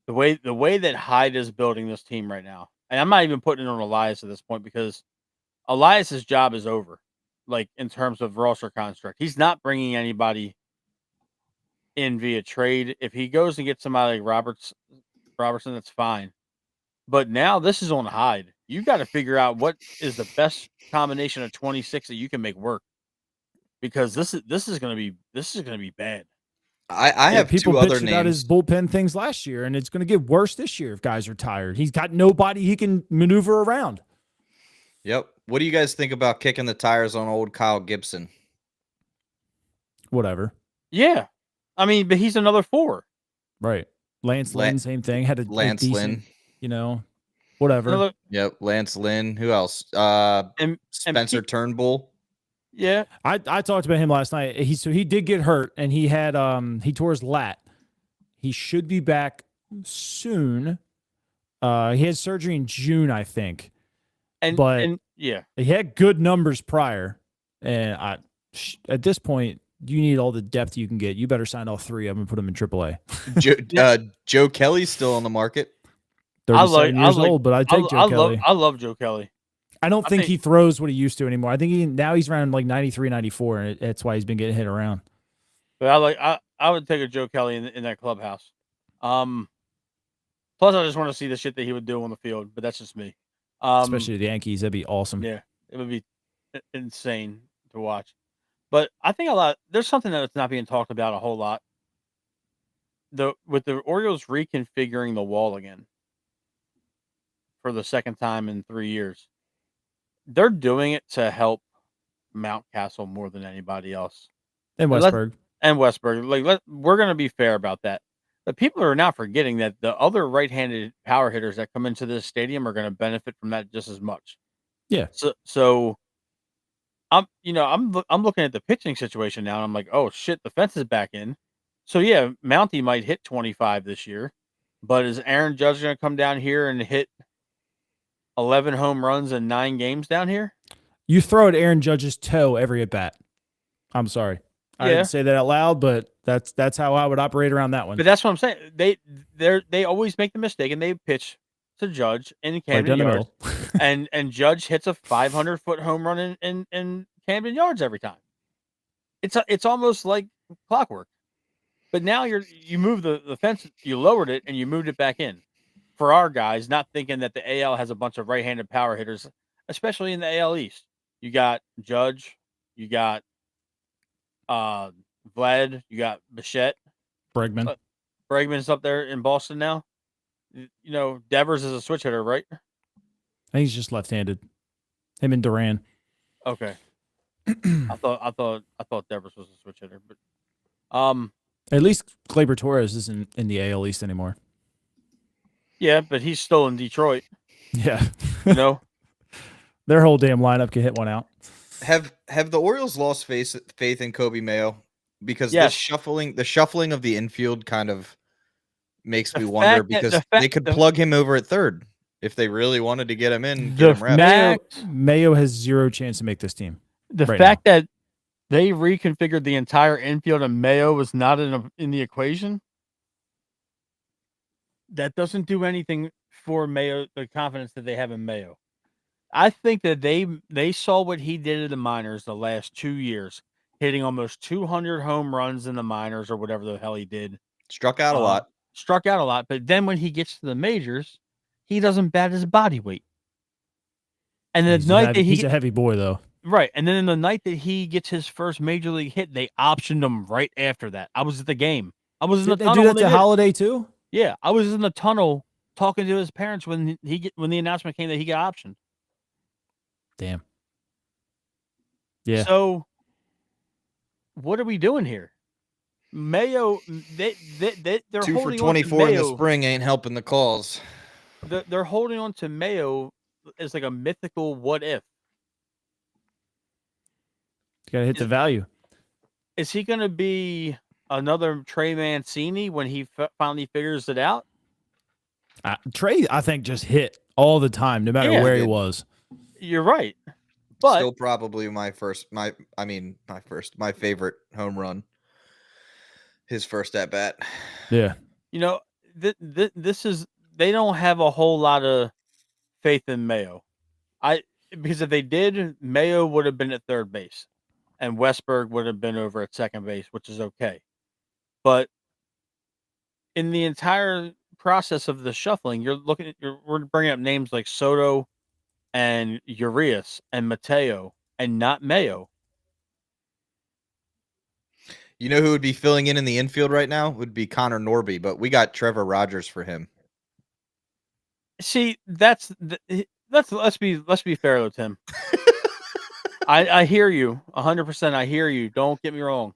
the way that Hyde is building this team right now. And I'm not even putting it on Elias at this point because Elias's job is over. Like in terms of roster construct, he's not bringing anybody in via trade. If he goes and gets somebody like Robertson, that's fine. But now this is on Hyde. You got to figure out what is the best combination of 26 that you can make work, because this is going to be bad. I have people two other bitched about his names. bullpen things last year, and it's going to get worse this year if guys are tired. He's got nobody he can maneuver around. Yep. What do you guys think about kicking the tires on old Kyle Gibson? Whatever. Yeah, I mean, but he's another 4. Right. Lance Lynn, same thing. Had a Lance decent, Lynn. Whatever. Yep. Lance Lynn. Who else? Spencer Turnbull. Yeah. I talked about him last night. He did get hurt, and he had he tore his lat. He should be back soon. He had surgery in June, I think. And yeah, he had good numbers prior. And at this point, you need all the depth you can get. You better sign all 3 of them and put them in AAA. Joe Kelly's still on the market. 37 years old, but I take Joe Kelly. I love Joe Kelly. I don't think he throws what he used to anymore. I think he's around like 93, 94, and that's why he's been getting hit around. But I would take a Joe Kelly in that clubhouse. Plus, I just want to see the shit that he would do on the field, but that's just me. Especially the Yankees, that'd be awesome. Yeah, it would be insane to watch. But I think there's something that's not being talked about a whole lot. With the Orioles reconfiguring the wall again for the second time in 3 years, they're doing it to help Mountcastle more than anybody else. And Westburg. We're going to be fair about that. But people are now forgetting that the other right-handed power hitters that come into this stadium are going to benefit from that just as much. Yeah. So I'm looking at the pitching situation now, and I'm like, oh shit, the fence is back in. So yeah, Mountie might hit 25 this year, but is Aaron Judge going to come down here and hit 11 home runs in 9 games down here? You throw at Aaron Judge's toe every at bat. I'm sorry. I didn't say that out loud, but that's how I would operate around that one. But that's what I'm saying. They always make the mistake, and they pitch to Judge in Camden Yards, and Judge hits a 500-foot home run in Camden Yards every time. It's almost like clockwork. But now you move the fence, you lowered it, and you moved it back in. For our guys, not thinking that the AL has a bunch of right-handed power hitters, especially in the AL East. You got Judge, you got Vlad, you got Bichette. Bregman's up there in Boston now. You know, Devers is a switch hitter, right? I think he's just left-handed. Him and Duran. Okay. I thought Devers was a switch hitter, but at least Gleyber Torres isn't in the AL East anymore. Yeah, but he's still in Detroit. Yeah. You know? Their whole damn lineup can hit one out. Have the Orioles lost faith in Kobe Mayo? Because the shuffling of the infield kind of makes me wonder, because they could plug him over at third if they really wanted to get him in. Get him reps. Mayo has zero chance to make this team. The fact that they reconfigured the entire infield and Mayo was not in the equation, that doesn't do anything for Mayo, the confidence that they have in Mayo. I think that they saw what he did in the minors the last 2 years, hitting almost 200 home runs in the minors or whatever the hell he did. Struck out a lot. But then when he gets to the majors, he doesn't bat his body weight. And he's a heavy boy, though. Right. And then in the night that he gets his first major league hit, they optioned him right after that. I was at the game. I was in the tunnel. Did they do that to Holiday too? Yeah. I was in the tunnel talking to his parents when the announcement came that he got optioned. Damn. Yeah. So what are we doing here? Mayo, they're 2 for holding 24 on to in Mayo. the spring ain't helping the cause. They're holding on to Mayo as like a mythical what if. You gotta hit the value. Is he going to be another Trey Mancini when he finally figures it out? Trey, I think, just hit all the time, no matter where he was. You're right. But Still probably my favorite home run. His first at bat. Yeah. you know, this is they don't have a whole lot of faith in Mayo. Because if they did, Mayo would have been at third base, and Westberg would have been over at second base, which is okay. But in the entire process of the shuffling, we're bringing up names like Soto and Urias and Mateo and not Mayo. You know who would be filling in the infield right now? Would be Connor Norby, but we got Trevor Rogers for him. See, let's be fair though, Tim. I hear you 100%. I hear you. Don't get me wrong.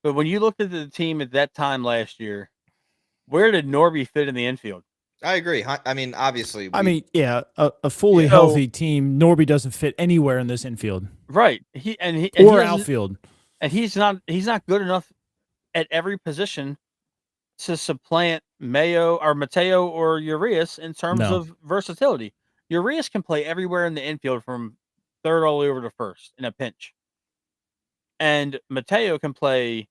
But when you looked at the team at that time last year, where did Norby fit in the infield? I agree. I mean, obviously. Yeah, a fully healthy team, Norby doesn't fit anywhere in this infield. Right. Or outfield. And he's not good enough at every position to supplant Mayo or Mateo or Urias in terms of versatility. Urias can play everywhere in the infield from third all the way over to first in a pinch. And Mateo can play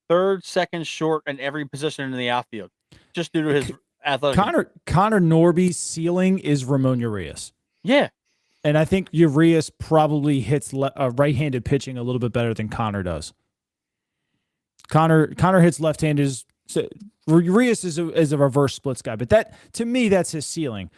third, second, short, and every position in the outfield just due to his athletic. Connor Norby's ceiling is Ramon Urias. Yeah. And I think Urias probably hits right-handed pitching a little bit better than Connor does. Connor hits left-handed. So Urias is a reverse splits guy, but to me that's his ceiling.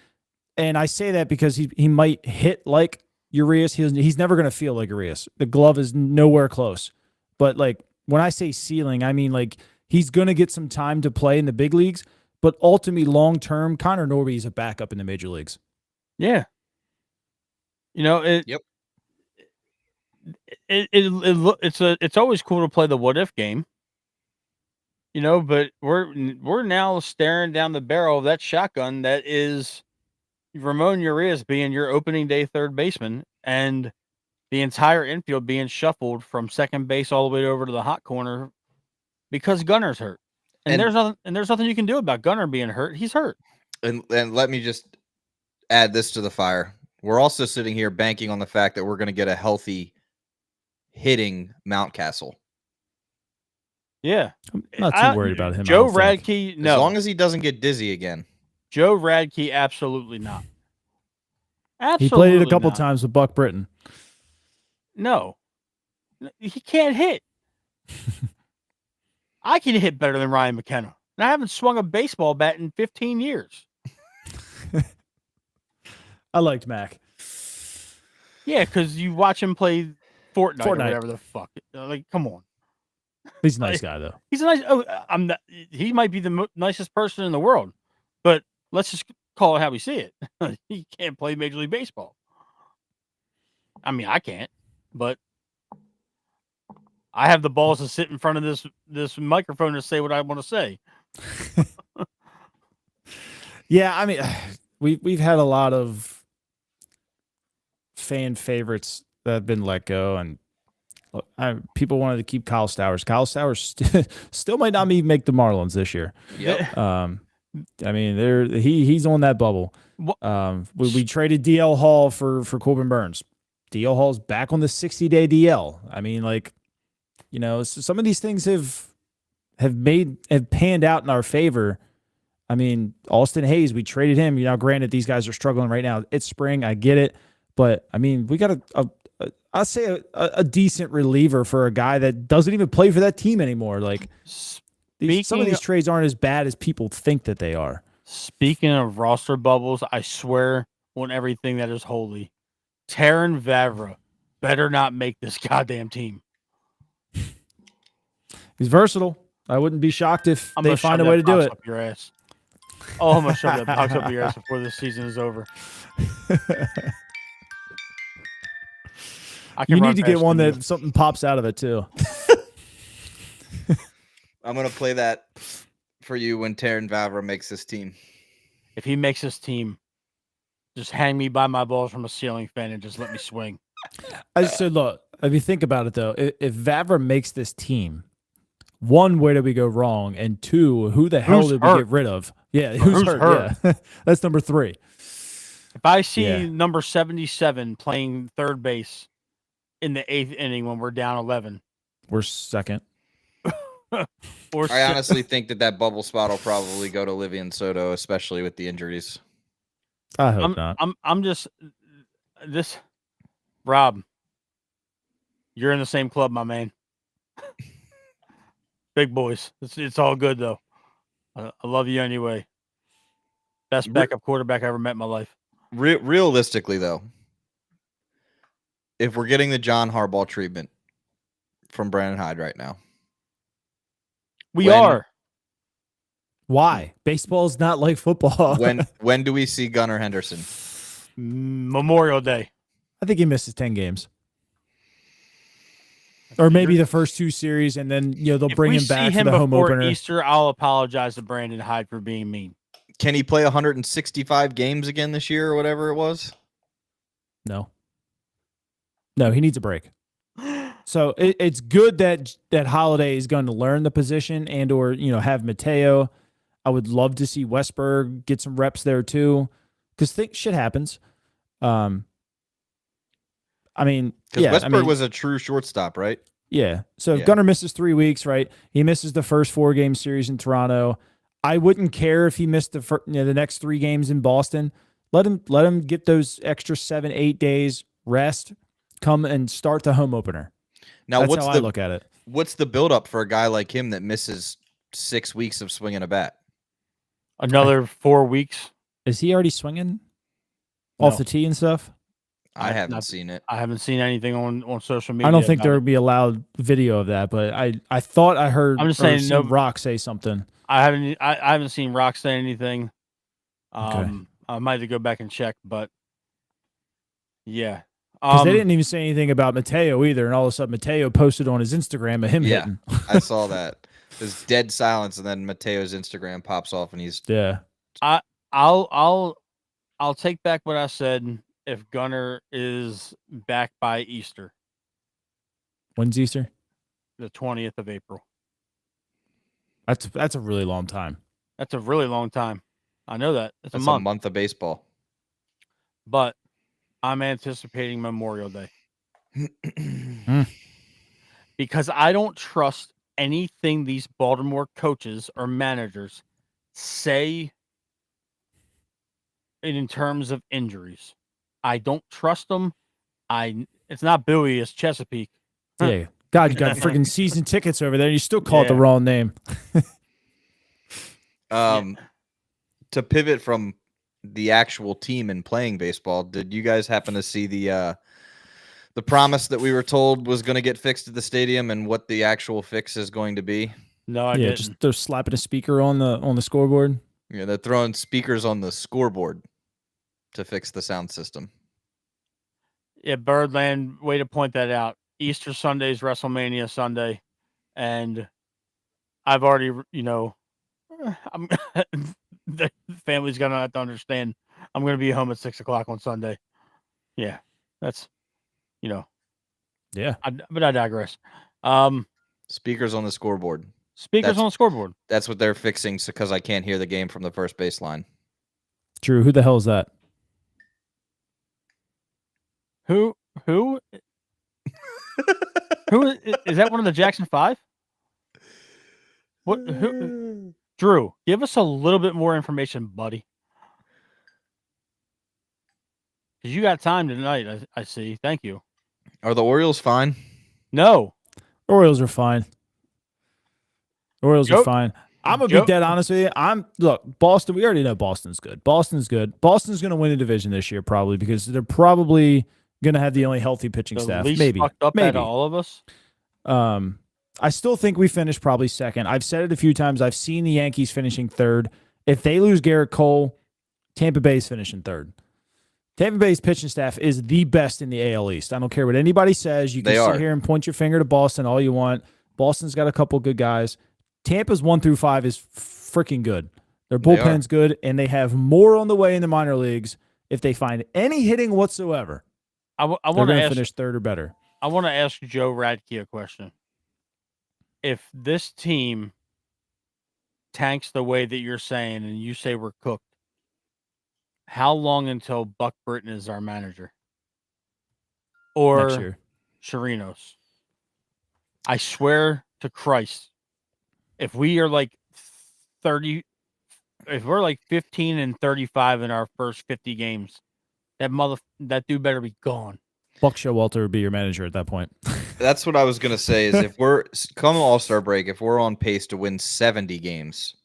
And I say that because he might hit like Urias. He's never going to feel like Urias. The glove is nowhere close. But like when I say ceiling, I mean like he's going to get some time to play in the big leagues, but ultimately long-term, Connor Norby is a backup in the major leagues. Yeah. Yep. It's always cool to play the what if game. But we're now staring down the barrel of that shotgun that is Ramon Urias being your opening day third baseman and the entire infield being shuffled from second base all the way over to the hot corner because Gunner's hurt. And there's nothing you can do about Gunner being hurt. He's hurt. And let me just add this to the fire. We're also sitting here banking on the fact that we're going to get a healthy hitting Mountcastle. Yeah. I'm not too worried about him. Joe Radke, no. As long as he doesn't get dizzy again. Joe Radke, absolutely not. Absolutely he played it a couple times with Buck Britton. No. He can't hit. I can hit better than Ryan McKenna. And I haven't swung a baseball bat in 15 years. I liked Mac. Yeah, because you watch him play Fortnite or whatever the fuck. Like, come on. He's a nice guy, though. He's a nice. He might be the nicest person in the world, but let's just call it how we see it. He can't play Major League Baseball. I mean, I can't, but I have the balls to sit in front of this microphone to say what I want to say. Yeah, I mean, we've had a lot of fan favorites that have been let go, and people wanted to keep Kyle Stowers. Kyle Stowers still might not even make the Marlins this year. Yep. I mean, he's on that bubble. We traded DL Hall for Corbin Burns. DL Hall's back on the 60-day DL. I mean, like, some of these things have panned out in our favor. I mean, Austin Hayes, we traded him. Granted, these guys are struggling right now. It's spring. I get it. But, I mean, we got I'd say a decent reliever for a guy that doesn't even play for that team anymore. Like, some of these trades aren't as bad as people think that they are. Speaking of roster bubbles, I swear on everything that is holy, Terrin Vavra better not make this goddamn team. He's versatile. I wouldn't be shocked if they find a way to do it. Up your ass. Oh, I'm going to shove that box up your ass before this season is over. You need to get one that something pops out of it, too. I'm going to play that for you when Terrin Vavra makes this team. If he makes this team, just hang me by my balls from a ceiling fan and just let me swing. I said, look, if you think about it, though, if Vavra makes this team, one, where did we go wrong? And two, who the hell did we get rid of? Yeah, who's hurt? Yeah. That's number 3. If I see Yeah. number 77 playing third base in the 8th inning when we're down 11, We're second. or I honestly think that bubble spot will probably go to Livian Soto, especially with the injuries. I hope not. I'm just this Rob. You're in the same club, my man. Big boys. It's all good though. I love you anyway. Best backup quarterback I ever met in my life. Realistically, though, if we're getting the John Harbaugh treatment from Brandon Hyde right now, We are. Why? Baseball's not like football. when do we see Gunnar Henderson? Memorial Day. I think he misses 10 games. Or maybe the first 2 series, and then they'll bring him back for the home before opener. Easter, I'll apologize to Brandon Hyde for being mean. Can he play 165 games again this year or whatever it was? No, he needs a break. So it's good that Holiday is going to learn the position and or have Mateo. I would love to see Westberg get some reps there too, because shit happens. I mean, because Westberg was a true shortstop, right? Yeah. So if Gunnar misses 3 weeks, right? He misses the first 4-game series in Toronto. I wouldn't care if he missed the next 3 games in Boston. Let him get those extra 7-8 days rest. Come and start the home opener. Now, That's how I look at it. What's the buildup for a guy like him that misses 6 weeks of swinging a bat? Another 4 weeks. Is he already swinging No. off the tee and stuff? I haven't seen it. I haven't seen anything on social media. I don't think there would be a loud video of that, but I thought I heard. I'm just saying, no, Rock say something. I haven't seen Rock say anything. Okay. I might have to go back and check, but yeah, because they didn't even say anything about Mateo either, and all of a sudden Mateo posted on his Instagram of him hitting. I saw that. There's dead silence, and then Mateo's Instagram pops off, and he's I'll take back what I said. If Gunnar is back by Easter. When's Easter? The 20th of April. That's a really long time. That's a really long time. I know that. That's a month of baseball. But I'm anticipating Memorial Day. Because I don't trust anything these Baltimore coaches or managers say in terms of injuries. I don't trust them. It's not Bowie, it's Chesapeake. Yeah. God, you got freaking season tickets over there. You still call it the wrong name. To pivot from the actual team and playing baseball, did you guys happen to see the promise that we were told was going to get fixed at the stadium and what the actual fix is going to be? No, I didn't. Just they're slapping a speaker on the scoreboard. Yeah, they're throwing speakers on the scoreboard to fix the sound system. Yeah, Birdland, way to point that out. Easter Sunday is WrestleMania Sunday, and I've already, I'm the family's gonna have to understand. I'm gonna be home at 6:00 on Sunday. Yeah, that's, Yeah. But I digress. Speakers on the scoreboard. Speakers on the scoreboard. That's what they're fixing, because I can't hear the game from the first baseline. True. Who the hell is that? Who Who is that? One of the Jackson 5? What? Who? Drew, give us a little bit more information, buddy. Because you got time tonight, I see. Thank you. Are the Orioles fine? No. Orioles are fine. Orioles are fine. I'm gonna be dead honest with you. Look, Boston. We already know Boston's good. Boston's good. Boston's gonna win the division this year probably because they're probably gonna have the only healthy pitching staff. Least Maybe. fucked up out of all of us. I still think we finish probably second. I've said it a few times. I've seen the Yankees finishing third. If they lose Garrett Cole, Tampa Bay's finishing third. Tampa Bay's pitching staff is the best in the AL East. I don't care what anybody says. You can sit here and point your finger to Boston all you want. Boston's got a couple good guys. Tampa's 1 through 5 is freaking good. Their bullpen's good, and they have more on the way in the minor leagues. If they find any hitting whatsoever, I want to finish third or better. I want to ask Joe Radke a question. If this team tanks the way that you're saying, and you say we're cooked, how long until Buck Britton is our manager? next Or year. Chirinos? I swear to Christ, if we are like 30, if we're like 15 and 35 in our first 50 games, that dude better be gone. Buck Showalter would be your manager at that point. That's what I was gonna say. Is if we're come All-Star break, if we're on pace to win 70 games,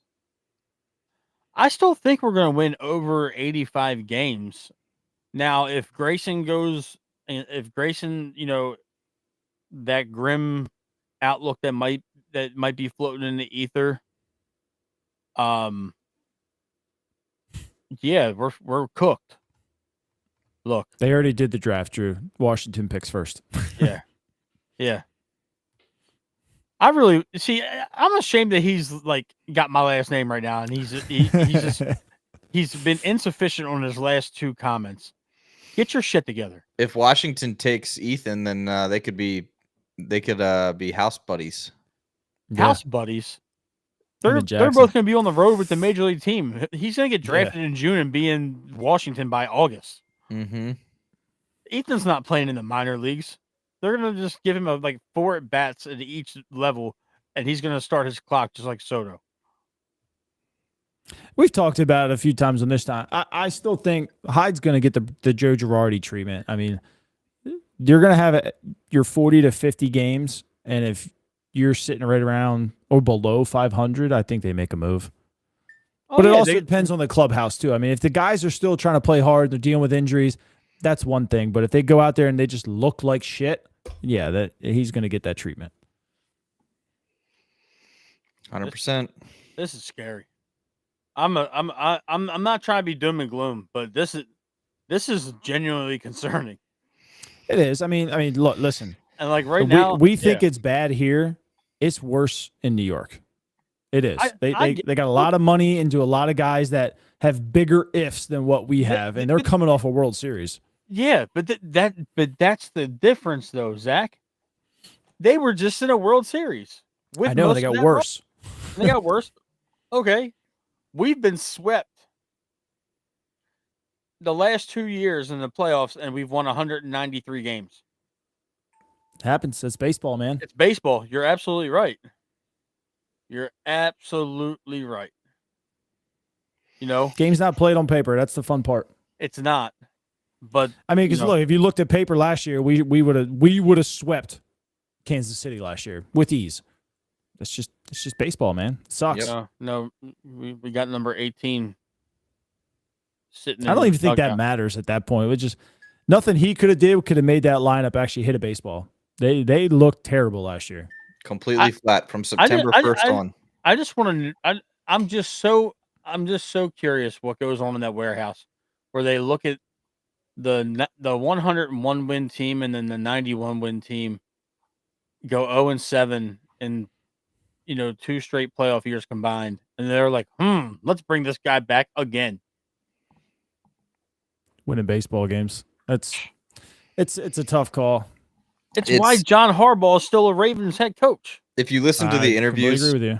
I still think we're going to win over 85 games. Now, if Grayson, that grim outlook that might be floating in the ether, yeah, we're cooked. Look, They already did the draft, Drew. Washington picks first. yeah. I really see. I'm ashamed that he's like got my last name right now, and he's just he's been insufficient on his last two comments. Get your shit together. if Washington takes Ethan, then they could be house buddies. House buddies. Him They're and Jackson. both going to be on the road with the major league team. He's going to get drafted in June and be in Washington by August. Mm-hmm. Ethan's not playing in the minor leagues. They're going to just give him like 4 at bats at each level, and he's going to start his clock just like Soto. We've talked about it a few times on this time. I still think Hyde's going to get the Joe Girardi treatment. I mean, you're going to have your 40 to 50 games, and if you're sitting right around or below 500, I think they make a move. But it also depends on the clubhouse, too. I mean, if the guys are still trying to play hard, they're dealing with injuries, that's one thing. But if they go out there and they just look like shit, yeah, that he's going to get that treatment. 100%. This is scary. I'm not trying to be doom and gloom, but this is genuinely concerning. It is. I mean, look, listen. And like right now, we think it's bad here. It's worse in New York. It is. They got a lot of money into a lot of guys that have bigger ifs than what we have, and they're coming off a World Series. Yeah, but that's the difference, though, Zach. They were just in a World Series. I know they got worse. They got worse. Okay, we've been swept the last 2 years in the playoffs, and we've won 193 games. Happens. It's baseball, man. It's baseball. You're absolutely right. You're absolutely right. You know, Game's not played on paper. That's the fun part. it's not. But I mean, because look, if you looked at paper last year, we would have swept Kansas City last year with ease. It's just baseball, man. It sucks. no, we got number 18 sitting. I don't even think that matters at that point. It was just nothing he could have made that lineup actually hit a baseball. They looked terrible last year. Completely flat from September 1st on. I just want to. I'm just so curious what goes on in that warehouse where they look at the 101 win team and then the 91 win team go 0-7 in 2 straight playoff years combined, and they're like, let's bring this guy back again. Winning baseball games. It's a tough call. It's why John Harbaugh is still a Ravens head coach. If you listen to the interviews, I agree with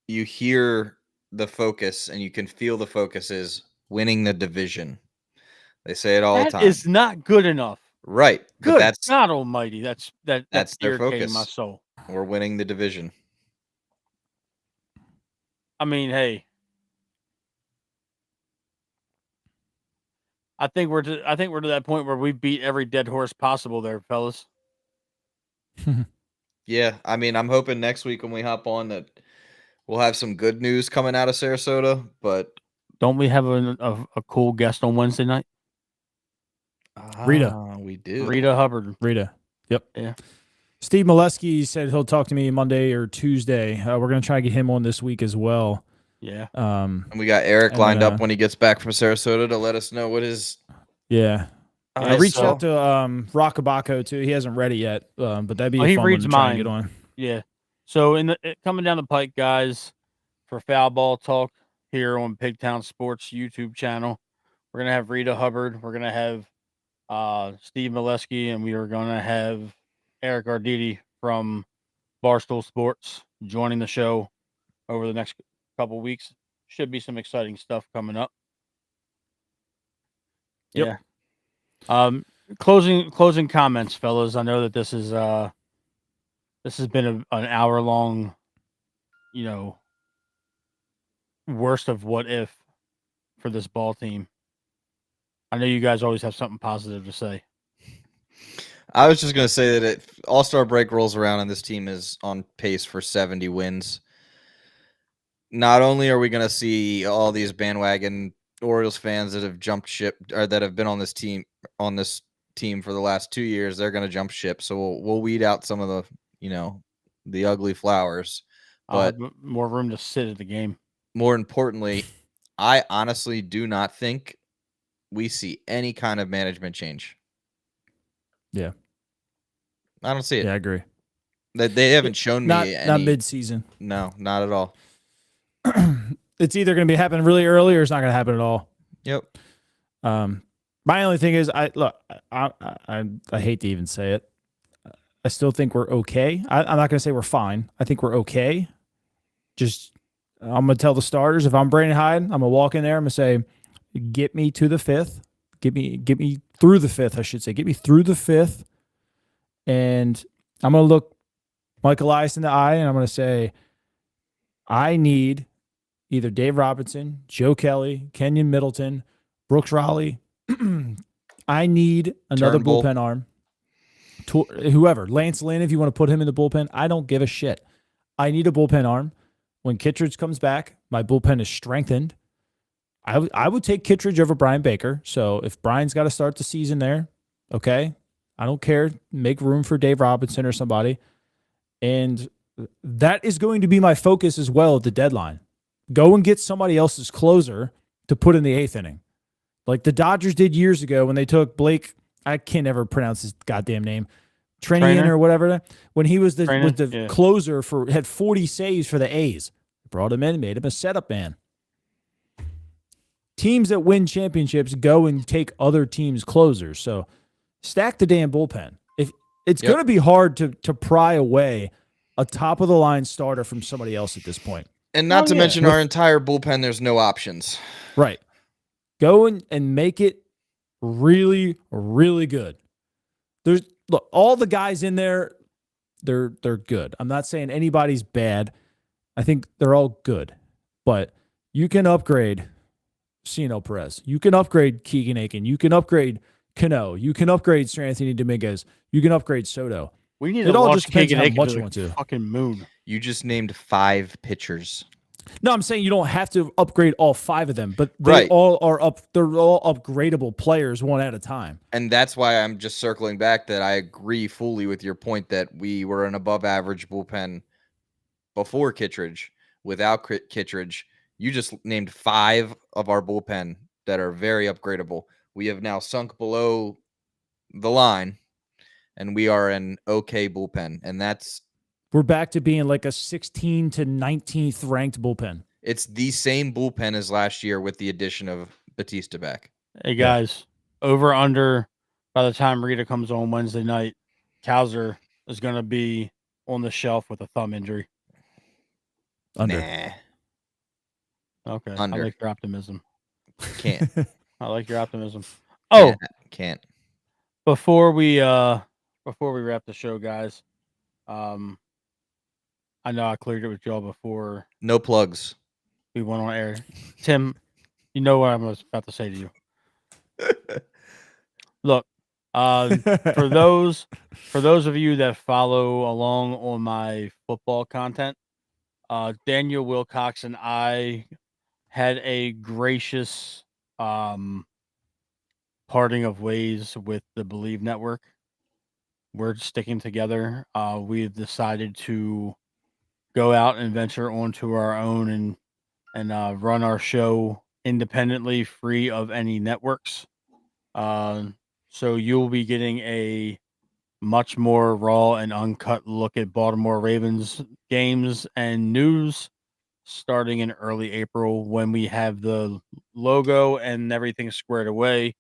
you hear the focus and you can feel the focus is winning the division. They say it all the time. That is not good enough. Right. Good but God Almighty. That's their irritating focus. my soul. We're winning the division. I mean, hey, I think we're to that point where we beat every dead horse possible there, fellas. Yeah, I mean, I'm hoping next week when we hop on that we'll have some good news coming out of Sarasota. But don't we have a cool guest on Wednesday night? Rita. We do. Rita Hubbard. Rita. Yep. Yeah. Steve Molesky said he'll talk to me Monday or Tuesday. We're going to try to get him on this week as well. Yeah. And we got Eric lined up when he gets back from Sarasota to let us know what his. Yeah. I reached out to Rockabaco too. He hasn't read it yet, but that'd be a fun one to try and get on. Yeah. So coming down the pike, guys, for Foul Ball Talk here on Pigtown Sports YouTube channel, we're gonna have Rita Hubbard. We're gonna have Steve Molesky, and we are gonna have Eric Arditi from Barstool Sports joining the show over the next couple weeks. Should be some exciting stuff coming up. Yeah. Closing comments, fellas. I know that this has been an hour long, worst of what if for this ball team. I know you guys always have something positive to say. I was just going to say that All-Star break rolls around and this team is on pace for 70 wins. Not only are we going to see all these bandwagon Orioles fans that have jumped ship or that have been on this team for the last 2 years, they're going to jump ship. So we'll weed out some of the ugly flowers. But more room to sit at the game. More importantly, I honestly do not think we see any kind of management change. Yeah. I don't see it. Yeah, I agree. They haven't shown me not mid-season. No, not at all. It's either going to be happening really early or it's not going to happen at all. Yep. My only thing is, I hate to even say it. I still think we're okay. I'm not going to say we're fine. I think we're okay. I'm going to tell the starters, if I'm Brandon Hyde, I'm going to walk in there. I'm going to say, get me to the fifth. Get me through the fifth, I should say. Get me through the fifth. And I'm going to look Mike Elias in the eye, and I'm going to say, I need either Dave Robinson, Joe Kelly, Kenyon Middleton, Brooks Raleigh. I need another Turnbull. bullpen arm. Whoever. Lance Lynn, if you want to put him in the bullpen, I don't give a shit. I need a bullpen arm. When Kittredge comes back, my bullpen is strengthened. I would take Kittredge over Brian Baker. So if Brian's got to start the season there, okay, I don't care. Make room for Dave Robinson or somebody. And that is going to be my focus as well at the deadline. Go and get somebody else's closer to put in the eighth inning. Like the Dodgers did years ago when they took Blake, I can't ever pronounce his goddamn name, Trinian or whatever. When he was the closer had 40 saves for the A's. Brought him in, made him a setup man. Teams that win championships go and take other teams' closers. So stack the damn bullpen. If it's going to be hard to pry away a top-of-the-line starter from somebody else at this point. And not to mention our entire bullpen, there's no options. Right. Go and make it really, really good. Look, all the guys in there, they're good. I'm not saying anybody's bad. I think they're all good. But you can upgrade Cino Perez. You can upgrade Keegan Aiken. You can upgrade Cano. You can upgrade Sranthony Dominguez. You can upgrade Soto. We need to launch Keegan Aiken to the fucking moon. You just named 5 pitchers. No, I'm saying you don't have to upgrade all 5 of them, but they all are up. They're all upgradable players one at a time. And that's why I'm just circling back that I agree fully with your point that we were an above average bullpen before Kittredge. Without Kittredge, you just named 5 of our bullpen that are very upgradable. We have now sunk below the line, and we are an okay bullpen, and we're back to being like a 16 to 19th ranked bullpen. It's the same bullpen as last year with the addition of Batista back. Hey, guys, over under by the time Rita comes on Wednesday night, Cowser is going to be on the shelf with a thumb injury. Under. Nah. Okay. Under. I like your optimism. Can't. I like your optimism. Oh, can't. Before we wrap the show, guys, I know I cleared it with y'all before. No plugs. We went on air. Tim, you know what I was about to say to you. Look, for those of you that follow along on my football content, Daniel Wilcox and I had a gracious parting of ways with the Believe Network. We're sticking together. We've decided to go out and venture onto our own and run our show independently, free of any networks. So you'll be getting a much more raw and uncut look at Baltimore Ravens games and news starting in early April when we have the logo and everything squared away.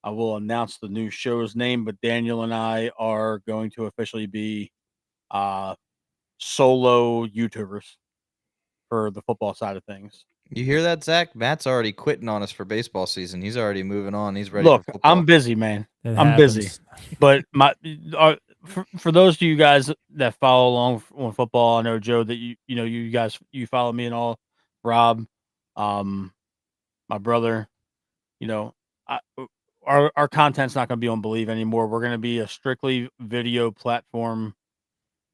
I will announce the new show's name, but Daniel and I are going to officially be solo YouTubers for the football side of things. You hear that, Zach? Matt's already quitting on us for baseball season. He's already moving on. He's ready Look, for football. I'm busy, man. It I'm busy. happens. But for those of you guys that follow along on football, I know Joe that you guys follow me and all. Rob, my brother, our content's not going to be on Believe anymore. We're going to be a strictly video platform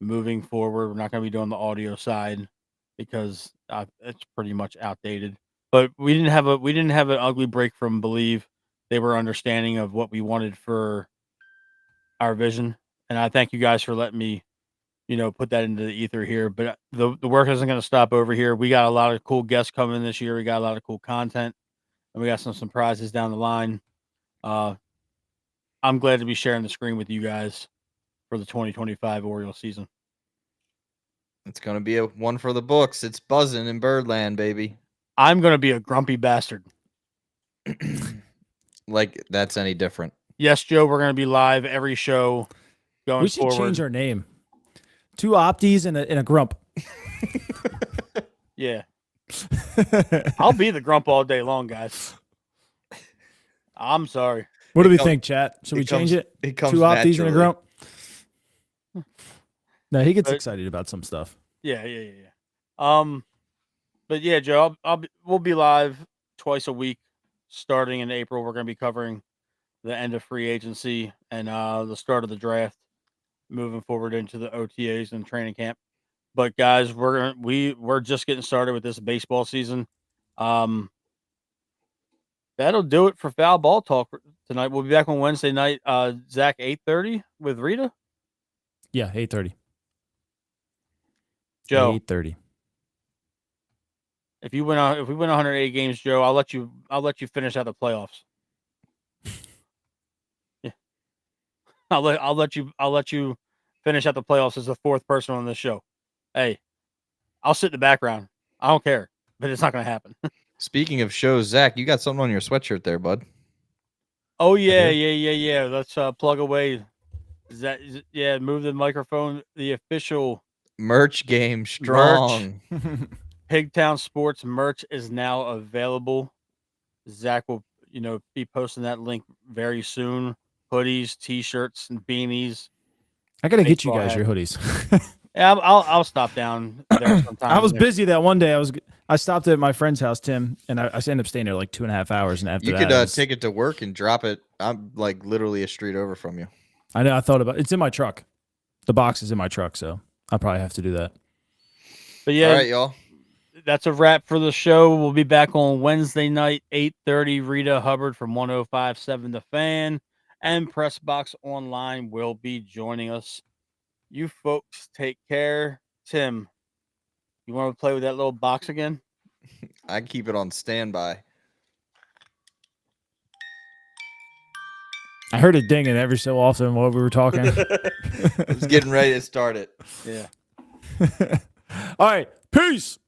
moving forward. We're not going to be doing the audio side because it's pretty much outdated. But we didn't have an ugly break from Believe. They were understanding of what we wanted for our vision, and I thank you guys for letting me, put that into the ether here. But the work isn't going to stop over here. We got a lot of cool guests coming this year. We got a lot of cool content, and we got some surprises down the line. I'm glad to be sharing the screen with you guys for the 2025 Orioles season. It's going to be a one for the books. It's buzzing in Birdland, baby. I'm going to be a grumpy bastard. Like that's any different. Yes, Joe, we're going to be live every show going We should forward. change our name. 2 Opties and a grump. Yeah. I'll be the grump all day long, guys. I'm sorry. What do we comes- think, chat? Should we change it? It comes 2 Opties and a naturally. grump. No, he gets But- excited about some stuff. Yeah. But yeah, Joe, we'll be live twice a week starting in April. We're going to be covering the end of free agency and the start of the draft, moving forward into the OTAs and training camp. But guys, we're just getting started with this baseball season. That'll do it for Foul Ball Talk tonight. We'll be back on Wednesday night. Zach, 8:30 with Rita. Yeah, 8:30. Joe, 8:30. if we win 180 games, Joe, I'll let you finish out the playoffs. Yeah, I'll let you finish out the playoffs as the 4th person on this show. Hey, I'll sit in the background. I don't care, but it's not going to happen. Speaking of shows, Zach, you got something on your sweatshirt there, bud. Oh yeah, do. yeah. Let's plug away. Move the microphone. The official Merch game strong. Pigtown Sports merch is now available. Zach will, be posting that link very soon. Hoodies, t-shirts, and beanies. I got to get you Baseball guys hat. your hoodies. Yeah, I'll stop down there sometime. I was busy that one day. I stopped at my friend's house, Tim, and I ended up staying there like 2.5 hours. And after You that, could I was- take it to work and drop it. I'm like literally a street over from you. I know. I thought about it's in my truck. The box is in my truck, so I'll probably have to do that. But yeah, All right, y'all. that's a wrap for the show. We'll be back on Wednesday night, 8:30. Rita Hubbard from 105.7 The Fan and Pressbox Online will be joining us. You folks take care. Tim, you want to play with that little box again? I keep it on standby. I heard it dinging every so often while we were talking. I was getting ready to start it. Yeah. All right. Peace.